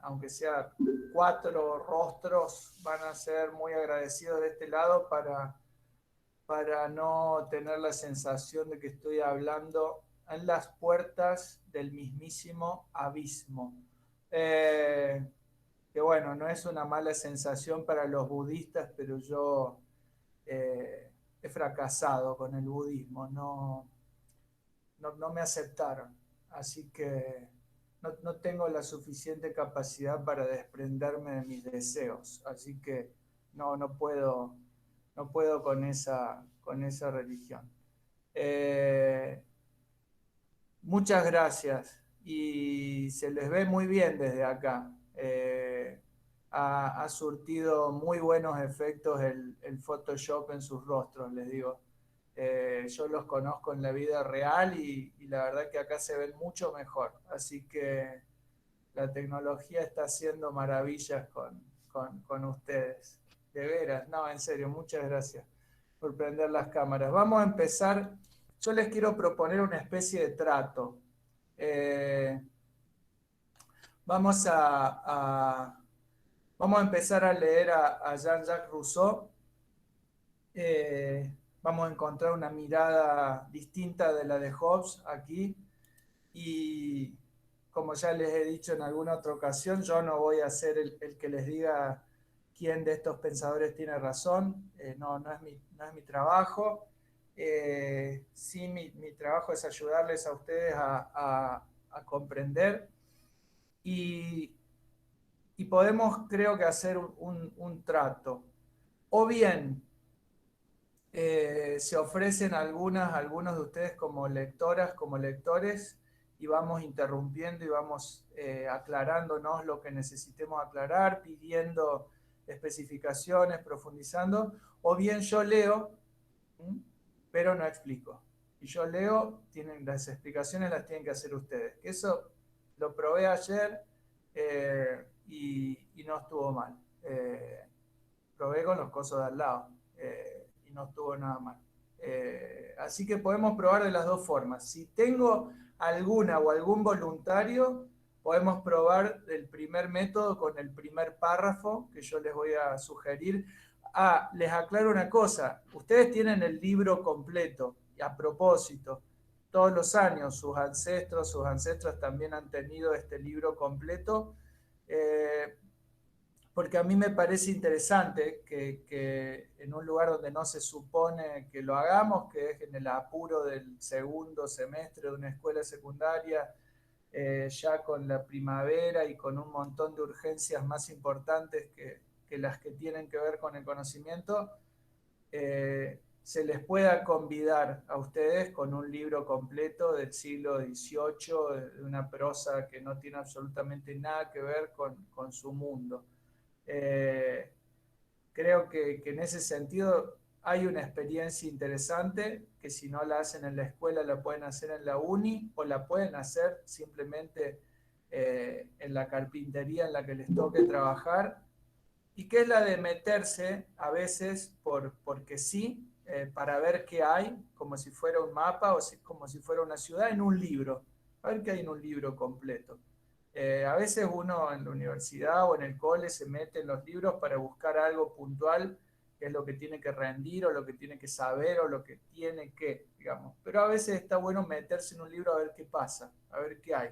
aunque sea 4 rostros, van a ser muy agradecidos de este lado para no tener la sensación de que estoy hablando en las puertas del mismísimo abismo. Eh, que bueno, no es una mala sensación para los budistas, pero yo he fracasado con el budismo, no me aceptaron, así que no tengo la suficiente capacidad para desprenderme de mis deseos, así que no puedo, no puedo con esa religión. Eh, Muchas gracias y se les ve muy bien desde acá. Ha surtido muy buenos efectos el Photoshop en sus rostros, les digo. Yo los conozco en la vida real y la verdad que acá se ven mucho mejor. Así que la tecnología está haciendo maravillas con ustedes. De veras, no, en serio, muchas gracias por prender las cámaras. Vamos a empezar. Yo les quiero proponer una especie de trato. Eh, vamos vamos a empezar a leer a Jean-Jacques Rousseau. Eh, Vamos a encontrar una mirada distinta de la de Hobbes aquí. Y como ya les he dicho en alguna otra ocasión, yo no voy a ser el que les diga quién de estos pensadores tiene razón. No es mi trabajo. Sí, mi trabajo es ayudarles a ustedes a comprender y, y podemos, creo que, hacer un trato. O bien se ofrecen algunos de ustedes como lectoras, como lectores, y vamos interrumpiendo y vamos aclarándonos lo que necesitemos aclarar, pidiendo especificaciones, profundizando, o bien yo leo, pero no explico. Y yo leo, las explicaciones las tienen que hacer ustedes. Que eso lo probé ayer y no estuvo mal. Probé con los cosos de al lado y no estuvo nada mal. Así que podemos probar de las dos formas. Si tengo alguna o algún voluntario, podemos probar el primer método con el primer párrafo que yo les voy a sugerir. Les aclaro una cosa, ustedes tienen el libro completo y a propósito, todos los años sus ancestros también han tenido este libro completo. Eh, Porque a mí me parece interesante que en un lugar donde no se supone que lo hagamos, que es en el apuro del segundo semestre de una escuela secundaria, ya con la primavera y con un montón de urgencias más importantes que las que tienen que ver con el conocimiento, se les pueda convidar a ustedes con un libro completo del siglo XVIII, de una prosa que no tiene absolutamente nada que ver con su mundo. Eh, Creo que en ese sentido hay una experiencia interesante que si no la hacen en la escuela la pueden hacer en la uni o la pueden hacer simplemente en la carpintería en la que les toque trabajar y que es la de meterse a veces porque sí, para ver qué hay, como si fuera un mapa o como si fuera una ciudad en un libro, a ver qué hay en un libro completo. A veces uno en la universidad o en el cole se mete en los libros para buscar algo puntual, que es lo que tiene que rendir o lo que tiene que saber o lo que tiene que, digamos. Pero a veces está bueno meterse en un libro a ver qué pasa, a ver qué hay.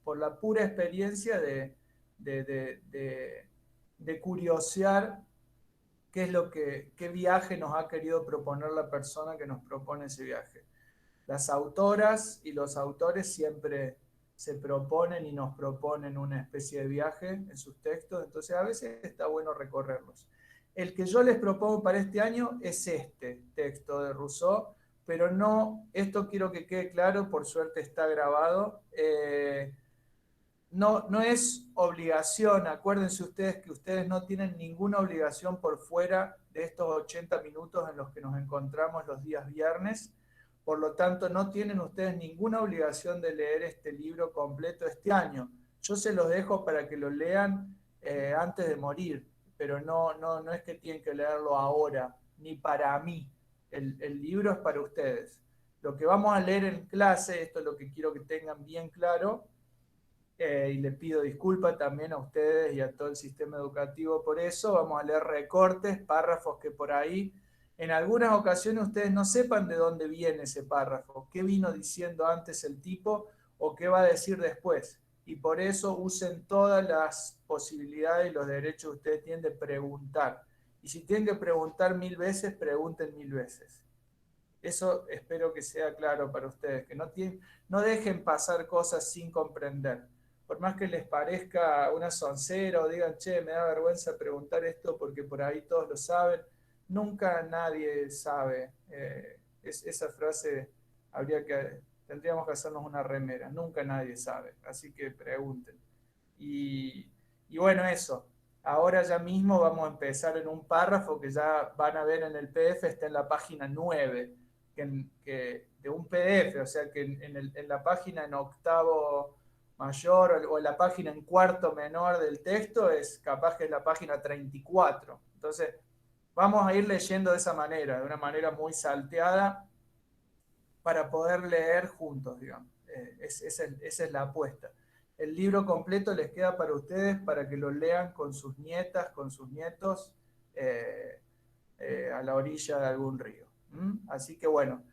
Por la pura experiencia de, de, de, de curiosear qué viaje nos ha querido proponer la persona que nos propone ese viaje. Las autoras y los autores siempre se proponen y nos proponen una especie de viaje en sus textos, entonces a veces está bueno recorrerlos. El que yo les propongo para este año es este texto de Rousseau, pero no, esto quiero que quede claro, por suerte está grabado, no es obligación, acuérdense ustedes que ustedes no tienen ninguna obligación por fuera de estos 80 minutos en los que nos encontramos los días viernes, por lo tanto no tienen ustedes ninguna obligación de leer este libro completo este año. Yo se los dejo para que lo lean antes de morir, pero no es que tienen que leerlo ahora, ni para mí. El libro es para ustedes. Lo que vamos a leer en clase, esto es lo que quiero que tengan bien claro, y le pido disculpas también a ustedes y a todo el sistema educativo por eso. Vamos a leer recortes, párrafos que por ahí en algunas ocasiones ustedes no sepan de dónde viene ese párrafo, qué vino diciendo antes el tipo o qué va a decir después. Y por eso usen todas las posibilidades y los derechos que ustedes tienen de preguntar. Y si tienen que preguntar 1000 veces, pregunten 1000 veces. Eso espero que sea claro para ustedes, que no dejen pasar cosas sin comprender. Por más que les parezca una soncera o digan, che, me da vergüenza preguntar esto porque por ahí todos lo saben, nunca nadie sabe. Esa frase tendríamos que hacernos una remera, nunca nadie sabe, así que pregunten. Y, y bueno, eso. Ahora ya mismo vamos a empezar en un párrafo que ya van a ver en el PDF, está en la página 9 de un PDF, o sea que en la página en octavo mayor o en la página en cuarto menor del texto es capaz que es la página 34. Entonces, vamos a ir leyendo de esa manera, de una manera muy salteada para poder leer juntos, digamos. Esa es la apuesta. El libro completo les queda para ustedes para que lo lean con sus nietas, con sus nietos, a la orilla de algún río. Así que bueno,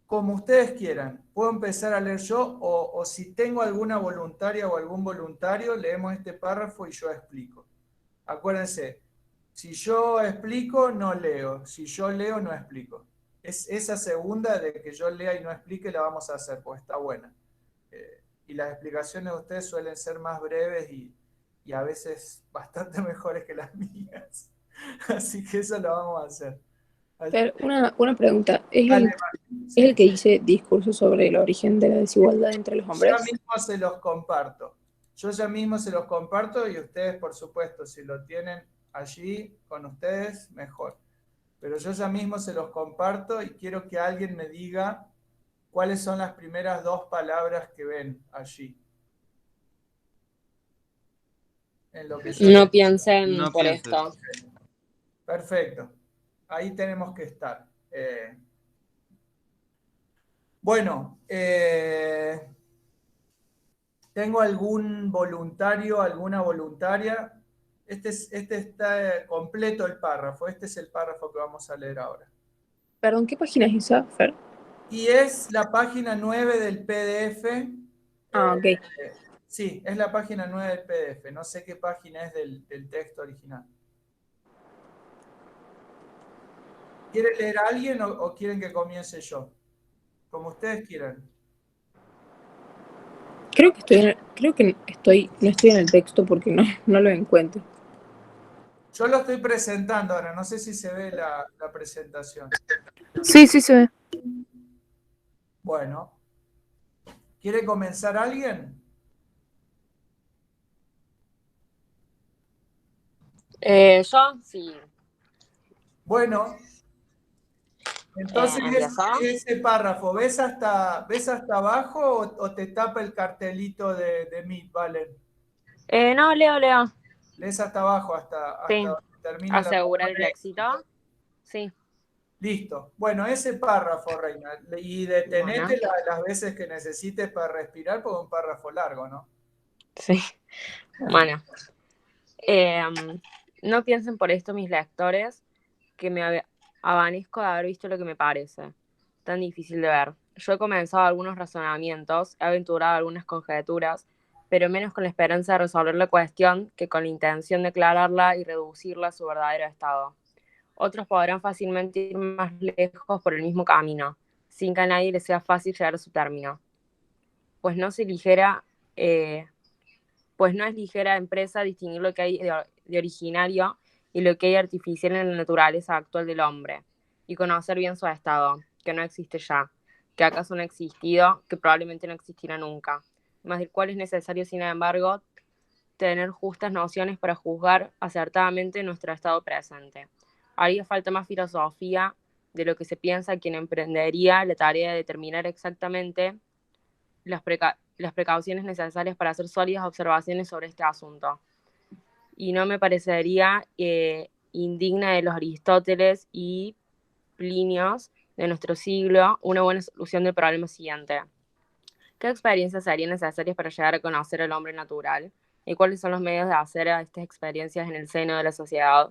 como ustedes quieran. Puedo empezar a leer yo o si tengo alguna voluntaria o algún voluntario, leemos este párrafo y yo explico. Acuérdense, si yo explico, no leo. Si yo leo, no explico. Esa segunda de que yo lea y no explique la vamos a hacer, porque está buena. Y las explicaciones de ustedes suelen ser más breves y a veces bastante mejores que las mías. Así que eso lo vamos a hacer. Pero una pregunta, Dale, ¿es el sí. que dice discurso sobre el origen de la desigualdad entre los Ya hombres? mismo se los comparto. Yo ya mismo se los comparto y ustedes, por supuesto, si lo tienen allí con ustedes, mejor. Pero yo ya mismo se los comparto y quiero que alguien me diga cuáles son las primeras dos palabras que ven allí, en lo que yo les... No piensen No por pienses. esto. Perfecto. Ahí tenemos que estar. Bueno, ¿tengo algún voluntario, alguna voluntaria? Este está completo el párrafo. Este es el párrafo que vamos a leer ahora. Perdón, ¿qué página es esa, Fer? Y es la página 9 del PDF. Ok. Sí, es la página 9 del PDF. No sé qué página es del texto original. ¿Quiere leer a alguien o quieren que comience yo? Como ustedes quieran. Creo que no estoy en el texto porque no lo encuentro. Yo lo estoy presentando ahora. No sé si se ve la presentación. Sí, sí se ve. Bueno, ¿quiere comenzar alguien? Yo, sí. Bueno, entonces ¿Empiezo? ese párrafo, ¿ves hasta abajo o te tapa el cartelito de Meet, Valen? No, Leo. Lees hasta abajo, hasta Sí. donde termina la ¿Asegurar palabra el éxito. éxito? Sí. Listo. Bueno, ese párrafo, Reina. Y detenete las veces que necesites para respirar, porque es un párrafo largo, ¿no? Sí. Bueno. No piensen por esto, mis lectores, que me avanezco de haber visto lo que me parece tan difícil de ver. Yo he comenzado algunos razonamientos, he aventurado algunas conjeturas, pero menos con la esperanza de resolver la cuestión que con la intención de aclararla y reducirla a su verdadero estado. Otros podrán fácilmente ir más lejos por el mismo camino, sin que a nadie le sea fácil llegar a su término. Pues no es ligera empresa distinguir lo que hay de originario y lo que hay artificial en la naturaleza actual del hombre, y conocer bien su estado, que no existe ya, que acaso no ha existido, que probablemente no existirá nunca, más del cual es necesario, sin embargo, tener justas nociones para juzgar acertadamente nuestro estado presente. Haría falta más filosofía de lo que se piensa quien emprendería la tarea de determinar exactamente las precauciones necesarias para hacer sólidas observaciones sobre este asunto. Y no me parecería indigna de los Aristóteles y Plinios de nuestro siglo una buena solución del problema siguiente. ¿Qué experiencias serían necesarias para llegar a conocer al hombre natural? ¿Y cuáles son los medios de hacer a estas experiencias en el seno de la sociedad?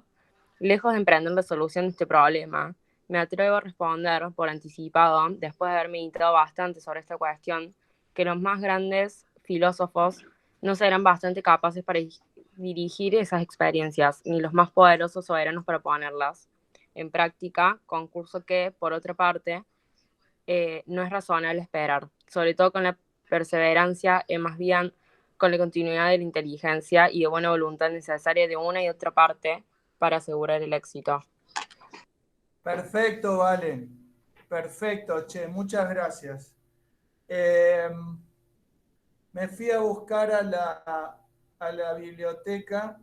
Lejos de emprender la solución de este problema, me atrevo a responder por anticipado, después de haber meditado bastante sobre esta cuestión, que los más grandes filósofos no serán bastante capaces para dirigir esas experiencias, ni los más poderosos soberanos para ponerlas en práctica, concurso que, por otra parte, no es razonable esperar, sobre todo con la perseverancia, más bien con la continuidad de la inteligencia y de buena voluntad necesaria de una y otra parte para asegurar el éxito. Perfecto, Valen. Perfecto, che, muchas gracias. Me fui a buscar a la biblioteca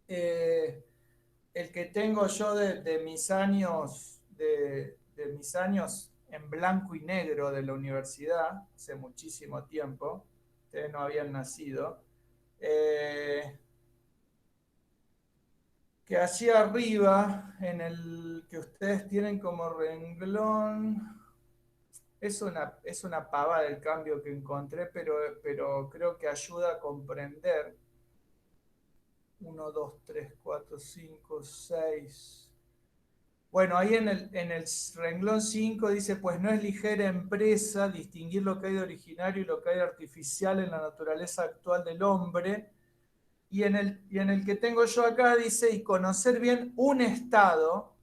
el que tengo yo de mis años, de mis años en blanco y negro de la universidad, hace muchísimo tiempo, ustedes no habían nacido, que allí arriba, en el que ustedes tienen como renglón, es una pava del cambio que encontré, pero creo que ayuda a comprender. 1, 2, 3, 4, 5, 6. Bueno, ahí en el renglón 5 dice, pues no es ligera empresa distinguir lo que hay de originario y lo que hay de artificial en la naturaleza actual del hombre. Y en el que tengo yo acá dice, y conocer bien un estado,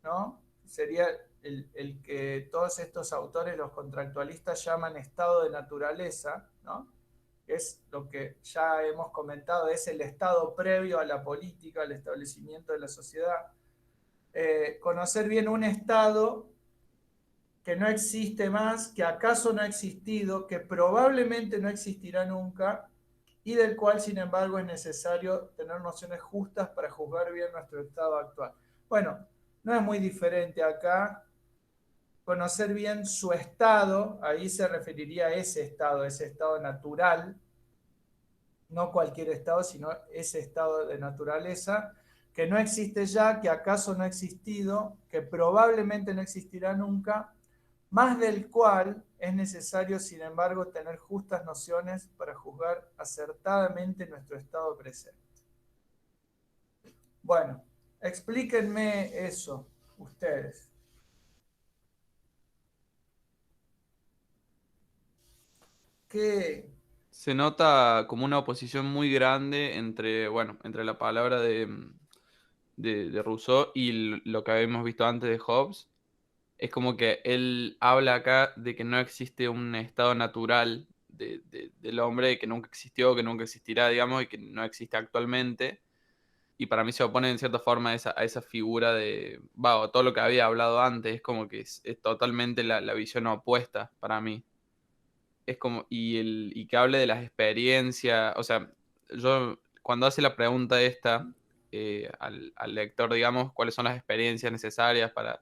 ¿no? Sería el que todos estos autores, los contractualistas, llaman estado de naturaleza, ¿no? Es lo que ya hemos comentado, es el estado previo a la política, al establecimiento de la sociedad. Conocer bien un estado que no existe más, que acaso no ha existido, que probablemente no existirá nunca, y del cual, sin embargo, es necesario tener nociones justas para juzgar bien nuestro estado actual. Bueno, no es muy diferente acá. Conocer bien su estado, ahí se referiría a ese estado natural, no cualquier estado, sino ese estado de naturaleza, que no existe ya, que acaso no ha existido, que probablemente no existirá nunca, más del cual es necesario, sin embargo, tener justas nociones para juzgar acertadamente nuestro estado presente. Bueno, explíquenme eso, ustedes. ¿Qué? Se nota como una oposición muy grande entre, bueno, entre la palabra de Rousseau y lo que habíamos visto antes de Hobbes. Es como que él habla acá de que no existe un estado natural del hombre, que nunca existió, que nunca existirá, digamos, y que no existe actualmente. Y para mí se opone en cierta forma a esa figura de, va, todo lo que había hablado antes, es como que es totalmente la visión opuesta para mí. Es como, y que hable de las experiencias, o sea, yo cuando hace la pregunta esta al lector, digamos, cuáles son las experiencias necesarias para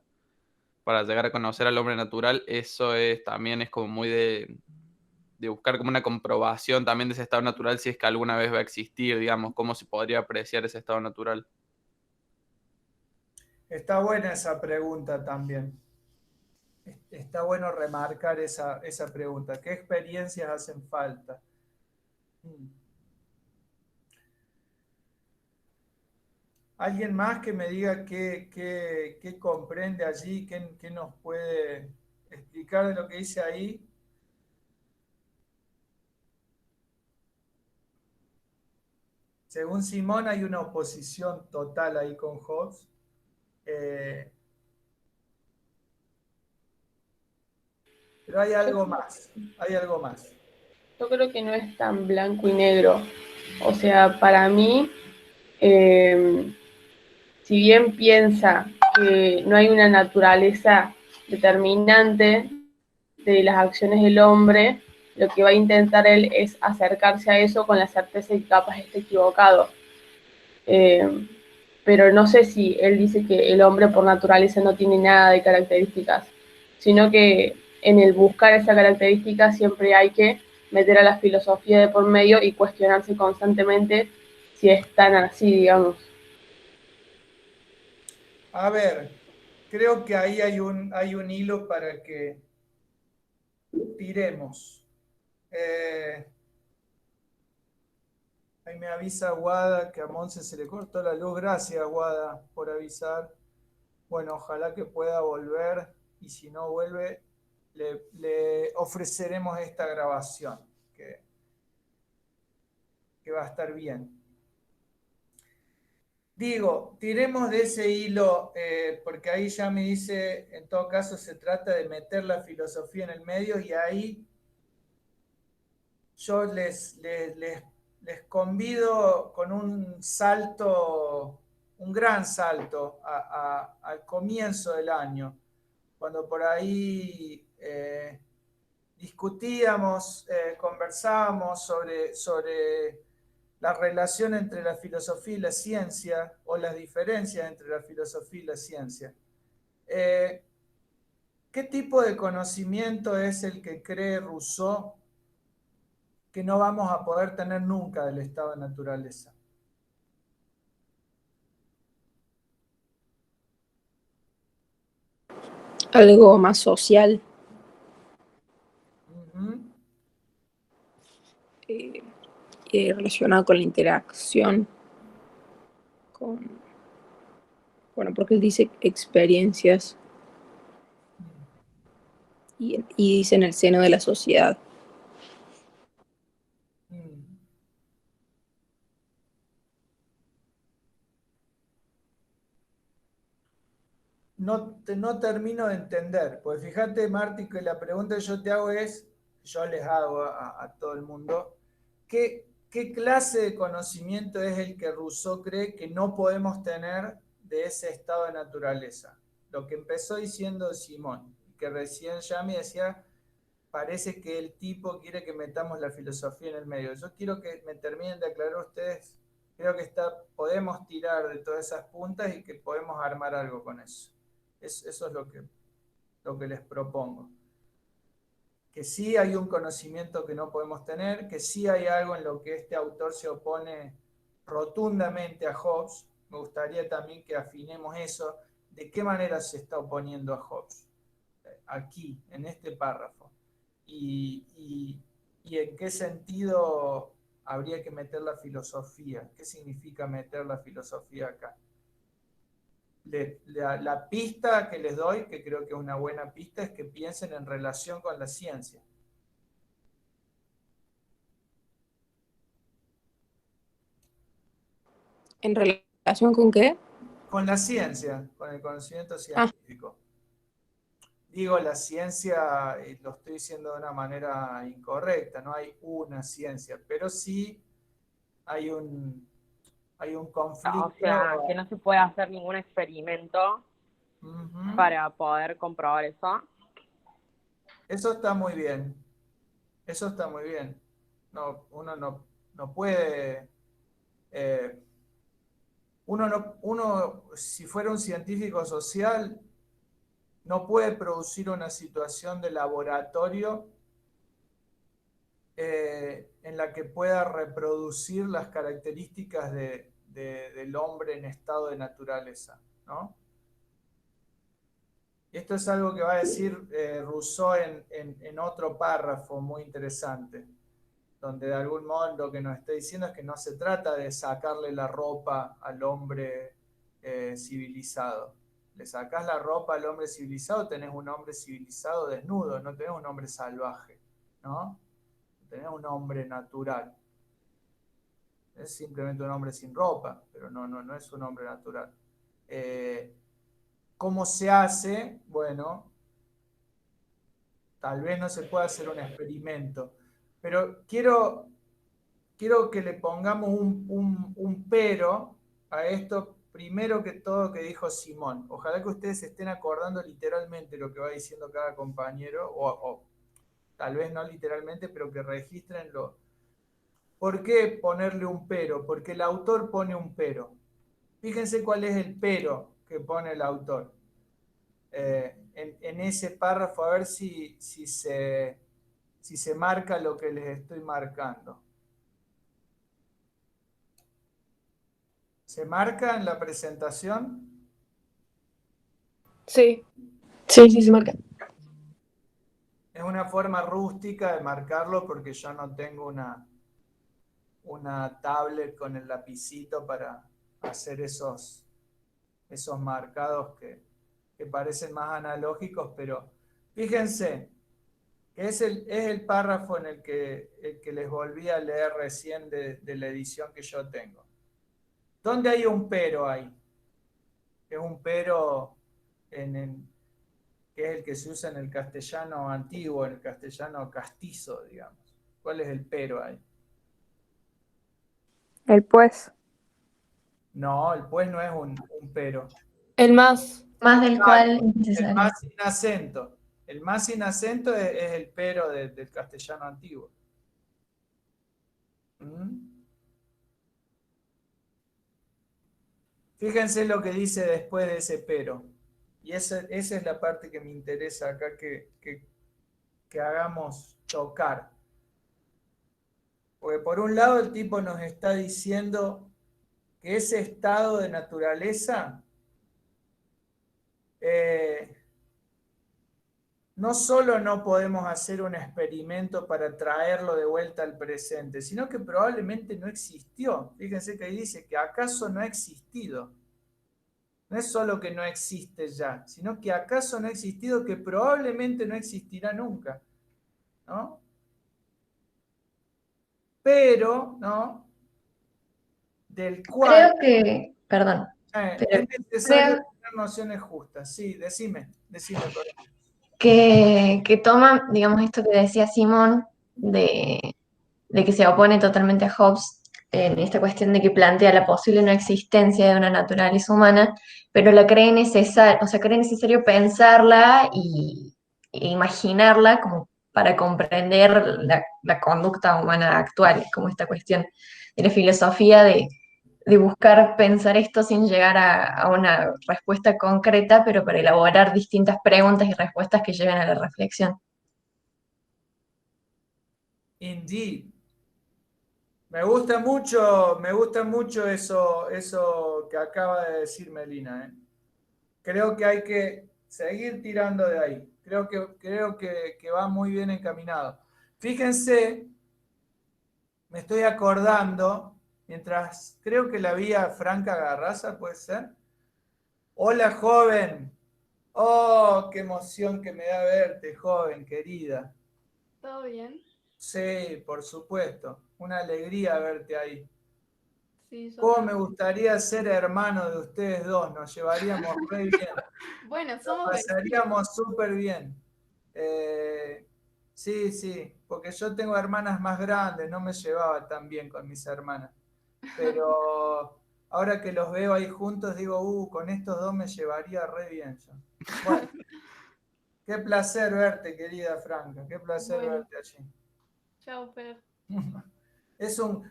llegar a conocer al hombre natural, eso es también es como muy de buscar como una comprobación también de ese estado natural, si es que alguna vez va a existir, digamos, cómo se podría apreciar ese estado natural. Está buena esa pregunta también. Está bueno remarcar esa pregunta. ¿Qué experiencias hacen falta? ¿Alguien más que me diga qué comprende allí, qué nos puede explicar de lo que dice ahí? Según Simón hay una oposición total ahí con Hobbes. Eh, pero hay algo más, hay algo más. Yo creo que no es tan blanco y negro. O sea, para mí, si bien piensa que no hay una naturaleza determinante de las acciones del hombre, lo que va a intentar él es acercarse a eso con la certeza de que capaz esté equivocado. Pero no sé si él dice que el hombre por naturaleza no tiene nada de características, sino que en el buscar esa característica siempre hay que meter a la filosofía de por medio y cuestionarse constantemente si es tan así, digamos. A ver, creo que ahí hay un hilo para que tiremos. Ahí me avisa Guada que a Monse se le cortó la luz. Gracias, Guada, por avisar. Bueno, ojalá que pueda volver, y si no vuelve, le ofreceremos esta grabación, que va a estar bien. Digo, tiremos de ese hilo, porque ahí ya me dice, en todo caso se trata de meter la filosofía en el medio, y ahí yo les convido con un salto, un gran salto al comienzo del año, cuando por ahí discutíamos, conversábamos sobre la relación entre la filosofía y la ciencia, o las diferencias entre la filosofía y la ciencia. ¿Qué tipo de conocimiento es el que cree Rousseau que no vamos a poder tener nunca del estado de naturaleza? Algo más social, relacionado con la interacción, bueno, porque él dice experiencias y dice en el seno de la sociedad. No termino de entender, pues fíjate, Marti, que la pregunta que yo te hago es, yo les hago a todo el mundo, ¿qué clase de conocimiento es el que Rousseau cree que no podemos tener de ese estado de naturaleza? Lo que empezó diciendo Simón, que recién ya me decía, parece que el tipo quiere que metamos la filosofía en el medio. Yo quiero que me terminen de aclarar ustedes, creo que podemos tirar de todas esas puntas y que podemos armar algo con eso. Eso es lo que les propongo. Que sí hay un conocimiento que no podemos tener, que sí hay algo en lo que este autor se opone rotundamente a Hobbes. Me gustaría también que afinemos eso, de qué manera se está oponiendo a Hobbes, aquí, en este párrafo, y en qué sentido habría que meter la filosofía, qué significa meter la filosofía acá. La pista que les doy, que creo que es una buena pista, es que piensen en relación con la ciencia. ¿En relación con qué? Con la ciencia, con el conocimiento científico. Digo la ciencia, y lo estoy diciendo de una manera incorrecta, no hay una ciencia, pero sí hay un conflicto. O sea, que no se puede hacer ningún experimento para poder comprobar eso. Eso está muy bien. Eso está muy bien. No, uno no puede. Uno, si fuera un científico social, no puede producir una situación de laboratorio en la que pueda reproducir las características del hombre en estado de naturaleza, ¿no? Y esto es algo que va a decir Rousseau en otro párrafo muy interesante, donde de algún modo lo que nos está diciendo es que no se trata de sacarle la ropa al hombre civilizado. Le sacás la ropa al hombre civilizado, tenés un hombre civilizado desnudo, no tenés un hombre salvaje, ¿no? Tenés un hombre natural. Es simplemente un hombre sin ropa, pero no es un hombre natural. ¿Cómo se hace? Bueno, tal vez no se pueda hacer un experimento, pero quiero que le pongamos un pero a esto, primero que todo que dijo Simón. Ojalá que ustedes se estén acordando literalmente lo que va diciendo cada compañero, o tal vez no literalmente, pero que registrenlo. ¿Por qué ponerle un pero? Porque el autor pone un pero. Fíjense cuál es el pero que pone el autor. En ese párrafo, a ver si se marca lo que les estoy marcando. ¿Se marca en la presentación? Sí, se marca. Es una forma rústica de marcarlo porque yo no tengo una tablet con el lapicito para hacer esos marcados que parecen más analógicos, pero fíjense que es el párrafo en el que les volví a leer recién de la edición que yo tengo. ¿Dónde hay un pero ahí? Es un pero que es el que se usa en el castellano antiguo, en el castellano castizo, digamos. ¿Cuál es el pero ahí? El pues. No, el pues no es un pero. El más. Más del cual El innecesario. más sin acento. El más sin acento es el pero del castellano antiguo. ¿Mm? Fíjense lo que dice después de ese pero. Y esa es la parte que me interesa acá que hagamos chocar. Porque por un lado el tipo nos está diciendo que ese estado de naturaleza no solo no podemos hacer un experimento para traerlo de vuelta al presente, sino que probablemente no existió. Fíjense que ahí dice que acaso no ha existido. No es solo que no existe ya, sino que acaso no ha existido, que probablemente no existirá nunca, ¿no? Pero, ¿no? Del cual Creo que, perdón, pero es necesario creo tener nociones justas. Sí, decime, perdón. que toma, digamos, esto que decía Simón, de que se opone totalmente a Hobbes en esta cuestión de que plantea la posible no existencia de una naturaleza humana, pero la cree necesario, o sea, cree necesario pensarla e imaginarla como para comprender la conducta humana actual, como esta cuestión de la filosofía de buscar pensar esto sin llegar a una respuesta concreta, pero para elaborar distintas preguntas y respuestas que lleven a la reflexión. Indeed. Me gusta mucho eso que acaba de decir Melina, ¿eh? Creo que hay que seguir tirando de ahí. Creo que va muy bien encaminado. Fíjense, me estoy acordando, mientras creo que la vi a Franca Garraza, ¿puede ser? Hola, joven. Oh, qué emoción que me da verte, joven, querida. ¿Todo bien? Sí, por supuesto. Una alegría verte ahí. Sí, yo ¿Cómo me también. gustaría ser hermano de ustedes dos? Nos llevaríamos re bien. Bueno, Nos somos vecinos. pasaríamos súper bien. Sí, sí, porque yo tengo hermanas más grandes, no me llevaba tan bien con mis hermanas. Pero ahora que los veo ahí juntos, digo, con estos dos me llevaría re bien yo. Bueno, qué placer verte, querida Franca, qué placer Bueno, verte allí. chao, Fer.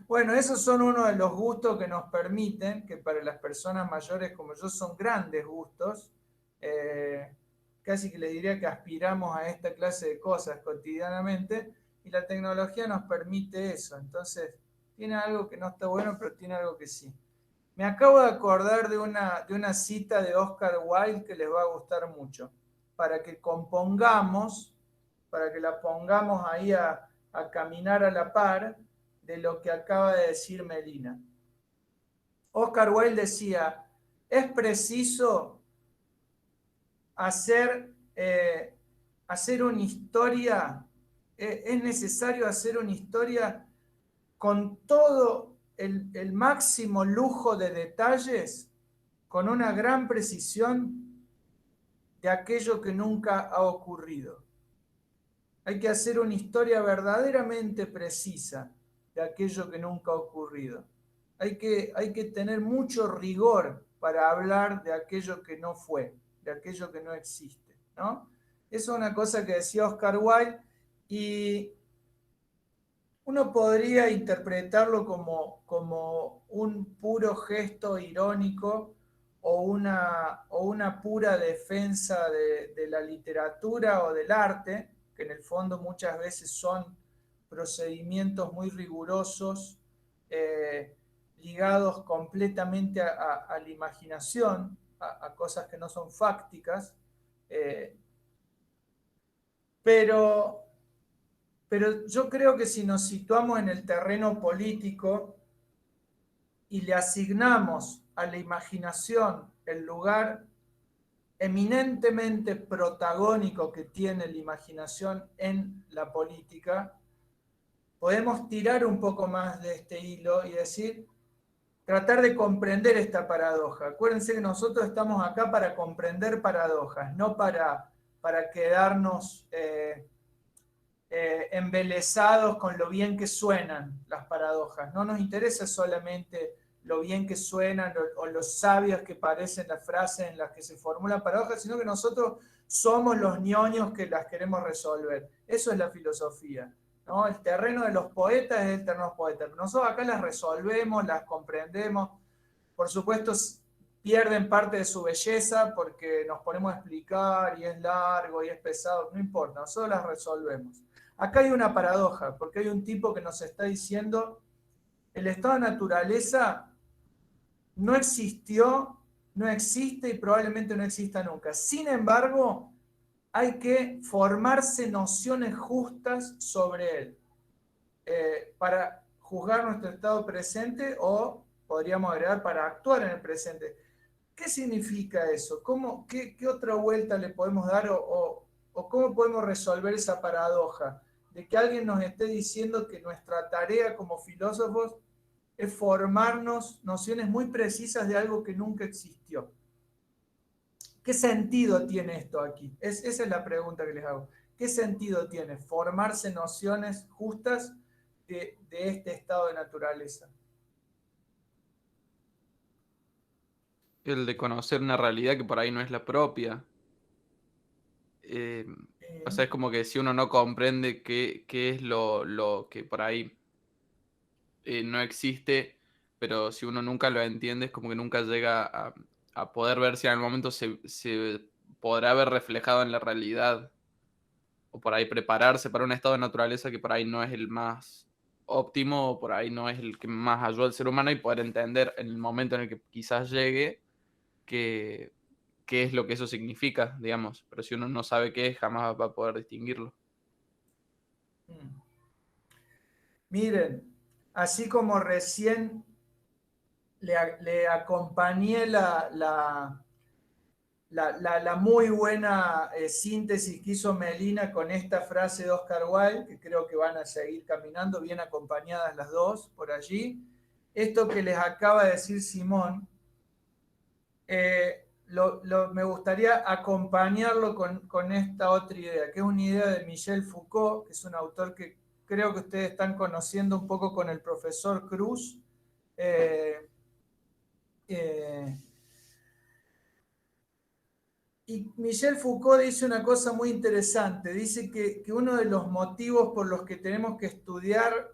Bueno, esos son uno de los gustos que nos permiten, que para las personas mayores como yo son grandes gustos, casi que les diría que aspiramos a esta clase de cosas cotidianamente y la tecnología nos permite eso. Entonces, tiene algo que no está bueno, pero tiene algo que sí. Me acabo de acordar de una cita de Oscar Wilde que les va a gustar mucho, para que compongamos, para que la pongamos ahí a caminar a la par de lo que acaba de decir Melina. Oscar Wilde decía, es preciso hacer una historia, es necesario hacer una historia con todo el máximo lujo de detalles, con una gran precisión de aquello que nunca ha ocurrido. Hay que hacer una historia verdaderamente precisa de aquello que nunca ha ocurrido. Hay que tener mucho rigor para hablar de aquello que no fue, de aquello que no existe, ¿no? Eso es una cosa que decía Oscar Wilde y uno podría interpretarlo como un puro gesto irónico o una pura defensa de la literatura o del arte, que en el fondo muchas veces son procedimientos muy rigurosos, ligados completamente a la imaginación, a cosas que no son fácticas. Pero yo creo que si nos situamos en el terreno político y le asignamos a la imaginación el lugar eminentemente protagónico que tiene la imaginación en la política, podemos tirar un poco más de este hilo y decir, tratar de comprender esta paradoja. Acuérdense que nosotros estamos acá para comprender paradojas, no para quedarnos embelesados con lo bien que suenan las paradojas. No nos interesa solamente lo bien que suenan o los sabios que parecen las frases en las que se formulan paradojas, sino que nosotros somos los ñoños que las queremos resolver. Eso es la filosofía, ¿no? El terreno de los poetas es el terreno de los poetas. Nosotros acá las resolvemos, las comprendemos. Por supuesto, pierden parte de su belleza porque nos ponemos a explicar y es largo y es pesado. No importa, nosotros las resolvemos. Acá hay una paradoja, porque hay un tipo que nos está diciendo el estado de naturaleza no existió, no existe y probablemente no exista nunca. Sin embargo, hay que formarse nociones justas sobre él para juzgar nuestro estado presente o, podríamos agregar, para actuar en el presente. ¿Qué significa eso? ¿Qué otra vuelta le podemos dar o cómo podemos resolver esa paradoja de que alguien nos esté diciendo que nuestra tarea como filósofos es formarnos nociones muy precisas de algo que nunca existió? ¿Qué sentido tiene esto aquí? Esa es la pregunta que les hago. ¿Qué sentido tiene formarse nociones justas de este estado de naturaleza? El de conocer una realidad que por ahí no es la propia. O sea, es como que si uno no comprende qué es lo que por ahí no existe, pero si uno nunca lo entiende, es como que nunca llega a poder ver si en algún momento se podrá ver reflejado en la realidad. O por ahí prepararse para un estado de naturaleza que por ahí no es el más óptimo, o por ahí no es el que más ayuda al ser humano, y poder entender en el momento en el que quizás llegue qué es lo que eso significa, digamos. Pero si uno no sabe qué es, jamás va a poder distinguirlo. Miren, así como recién le acompañé la muy buena síntesis que hizo Melina con esta frase de Oscar Wilde, que creo que van a seguir caminando bien acompañadas las dos por allí. Esto que les acaba de decir Simón, me gustaría acompañarlo con esta otra idea, que es una idea de Michel Foucault, que es un autor que creo que ustedes están conociendo un poco con el profesor Cruz. Y Michel Foucault dice una cosa muy interesante, dice que uno de los motivos por los que tenemos que estudiar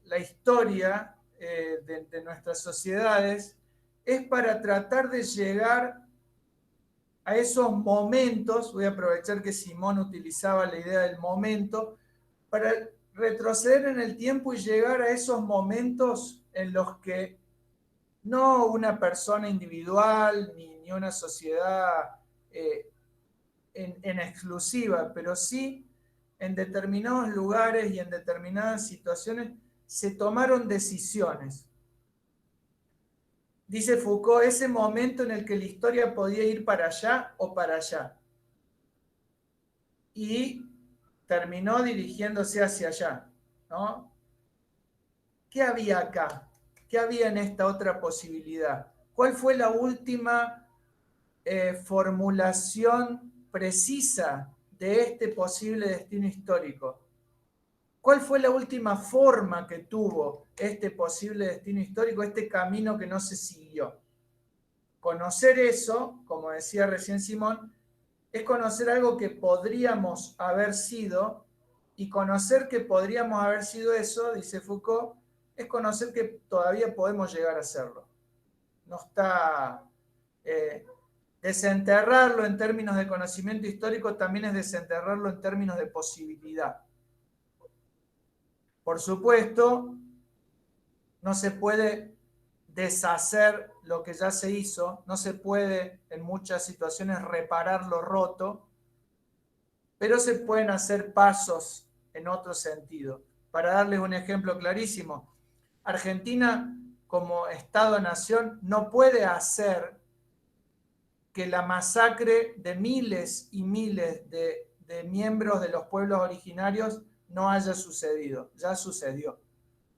la historia de nuestras sociedades es para tratar de llegar a esos momentos. Voy a aprovechar que Simón utilizaba la idea del momento, para retroceder en el tiempo y llegar a esos momentos en los que no una persona individual ni una sociedad en exclusiva, pero sí en determinados lugares y en determinadas situaciones se tomaron decisiones. Dice Foucault, ese momento en el que la historia podía ir para allá o para allá. Y terminó dirigiéndose hacia allá, ¿no? ¿Qué había acá? ¿Qué había en esta otra posibilidad? ¿Cuál fue la última formulación precisa de este posible destino histórico? ¿Cuál fue la última forma que tuvo este posible destino histórico, este camino que no se siguió? Conocer eso, como decía recién Simón, es conocer algo que podríamos haber sido, y conocer que podríamos haber sido eso, dice Foucault, es conocer que todavía podemos llegar a serlo. No está... desenterrarlo en términos de conocimiento histórico también es desenterrarlo en términos de posibilidad. Por supuesto, no se puede deshacer lo que ya se hizo, no se puede en muchas situaciones reparar lo roto, pero se pueden hacer pasos en otro sentido. Para darles un ejemplo clarísimo, Argentina como Estado-nación no puede hacer que la masacre de miles y miles de miembros de los pueblos originarios no haya sucedido. Ya sucedió.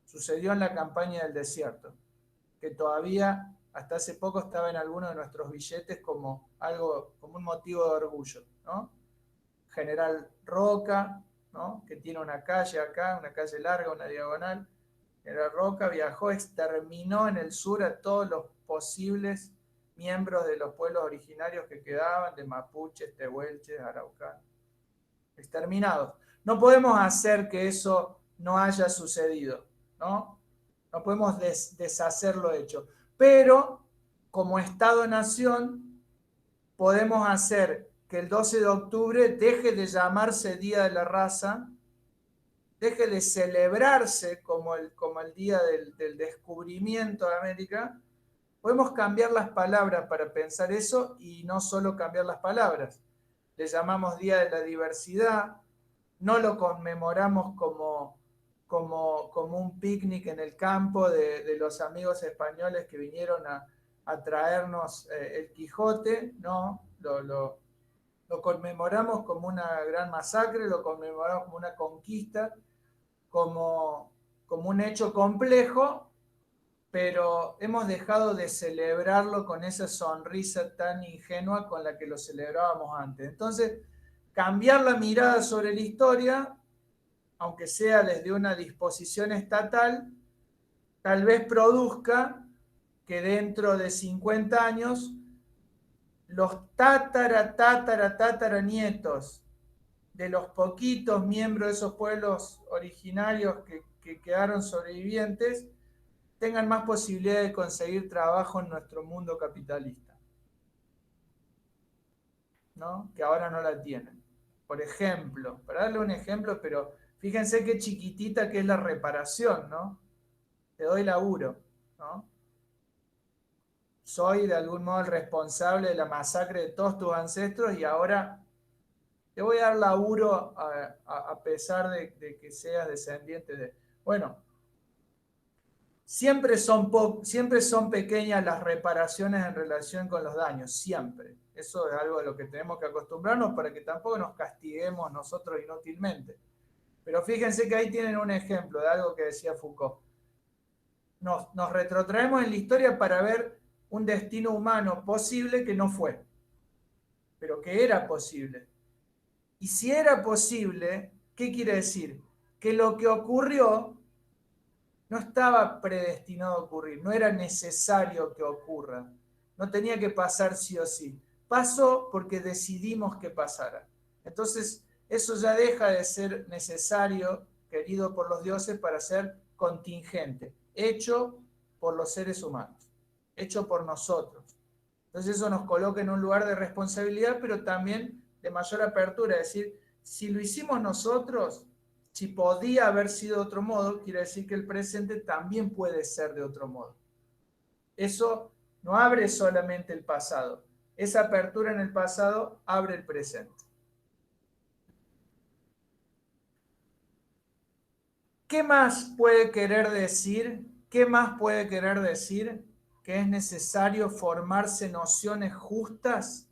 Sucedió en la campaña del desierto, que todavía hasta hace poco estaba en algunos de nuestros billetes como algo, como un motivo de orgullo, ¿no? General Roca, ¿no? Que tiene una calle acá, una calle larga, una diagonal. General Roca viajó, exterminó en el sur a todos los posibles miembros de los pueblos originarios que quedaban, de mapuches, tehuelches, araucanos. Exterminados. No podemos hacer que eso no haya sucedido, ¿no? No podemos deshacer lo hecho. Pero, como Estado-nación, podemos hacer que el 12 de octubre deje de llamarse Día de la Raza, deje de celebrarse como el día del descubrimiento de América. Podemos cambiar las palabras para pensar eso y no solo cambiar las palabras. Le llamamos Día de la Diversidad, no lo conmemoramos como un picnic en el campo de los amigos españoles que vinieron a traernos el Quijote, no, lo conmemoramos como una gran masacre, lo conmemoramos como una conquista, como un hecho complejo, pero hemos dejado de celebrarlo con esa sonrisa tan ingenua con la que lo celebrábamos antes. Entonces, cambiar la mirada sobre la historia, aunque sea desde una disposición estatal, tal vez produzca que dentro de 50 años los tataranietos de los poquitos miembros de esos pueblos originarios que quedaron sobrevivientes tengan más posibilidad de conseguir trabajo en nuestro mundo capitalista, ¿no? Que ahora no la tienen. Por ejemplo, para darle un ejemplo, pero fíjense qué chiquitita que es la reparación, ¿no? Te doy laburo, ¿no? Soy de algún modo el responsable de la masacre de todos tus ancestros y ahora te voy a dar laburo a pesar de que seas descendiente de... Bueno, siempre son pequeñas las reparaciones en relación con los daños, siempre. Eso es algo de lo que tenemos que acostumbrarnos para que tampoco nos castiguemos nosotros inútilmente. Pero fíjense que ahí tienen un ejemplo de algo que decía Foucault. Nos retrotraemos en la historia para ver un destino humano posible que no fue, pero que era posible. Y si era posible, ¿qué quiere decir? Que lo que ocurrió no estaba predestinado a ocurrir, no era necesario que ocurra, no tenía que pasar sí o sí. Pasó porque decidimos que pasara. Entonces, eso ya deja de ser necesario, querido por los dioses, para ser contingente, hecho por los seres humanos, hecho por nosotros. Entonces eso nos coloca en un lugar de responsabilidad, pero también de mayor apertura. Es decir, si lo hicimos nosotros, si podía haber sido de otro modo, quiere decir que el presente también puede ser de otro modo. Eso no abre solamente el pasado. Esa apertura en el pasado abre el presente. ¿Qué más puede querer decir? ¿Qué más puede querer decir que es necesario formarse nociones justas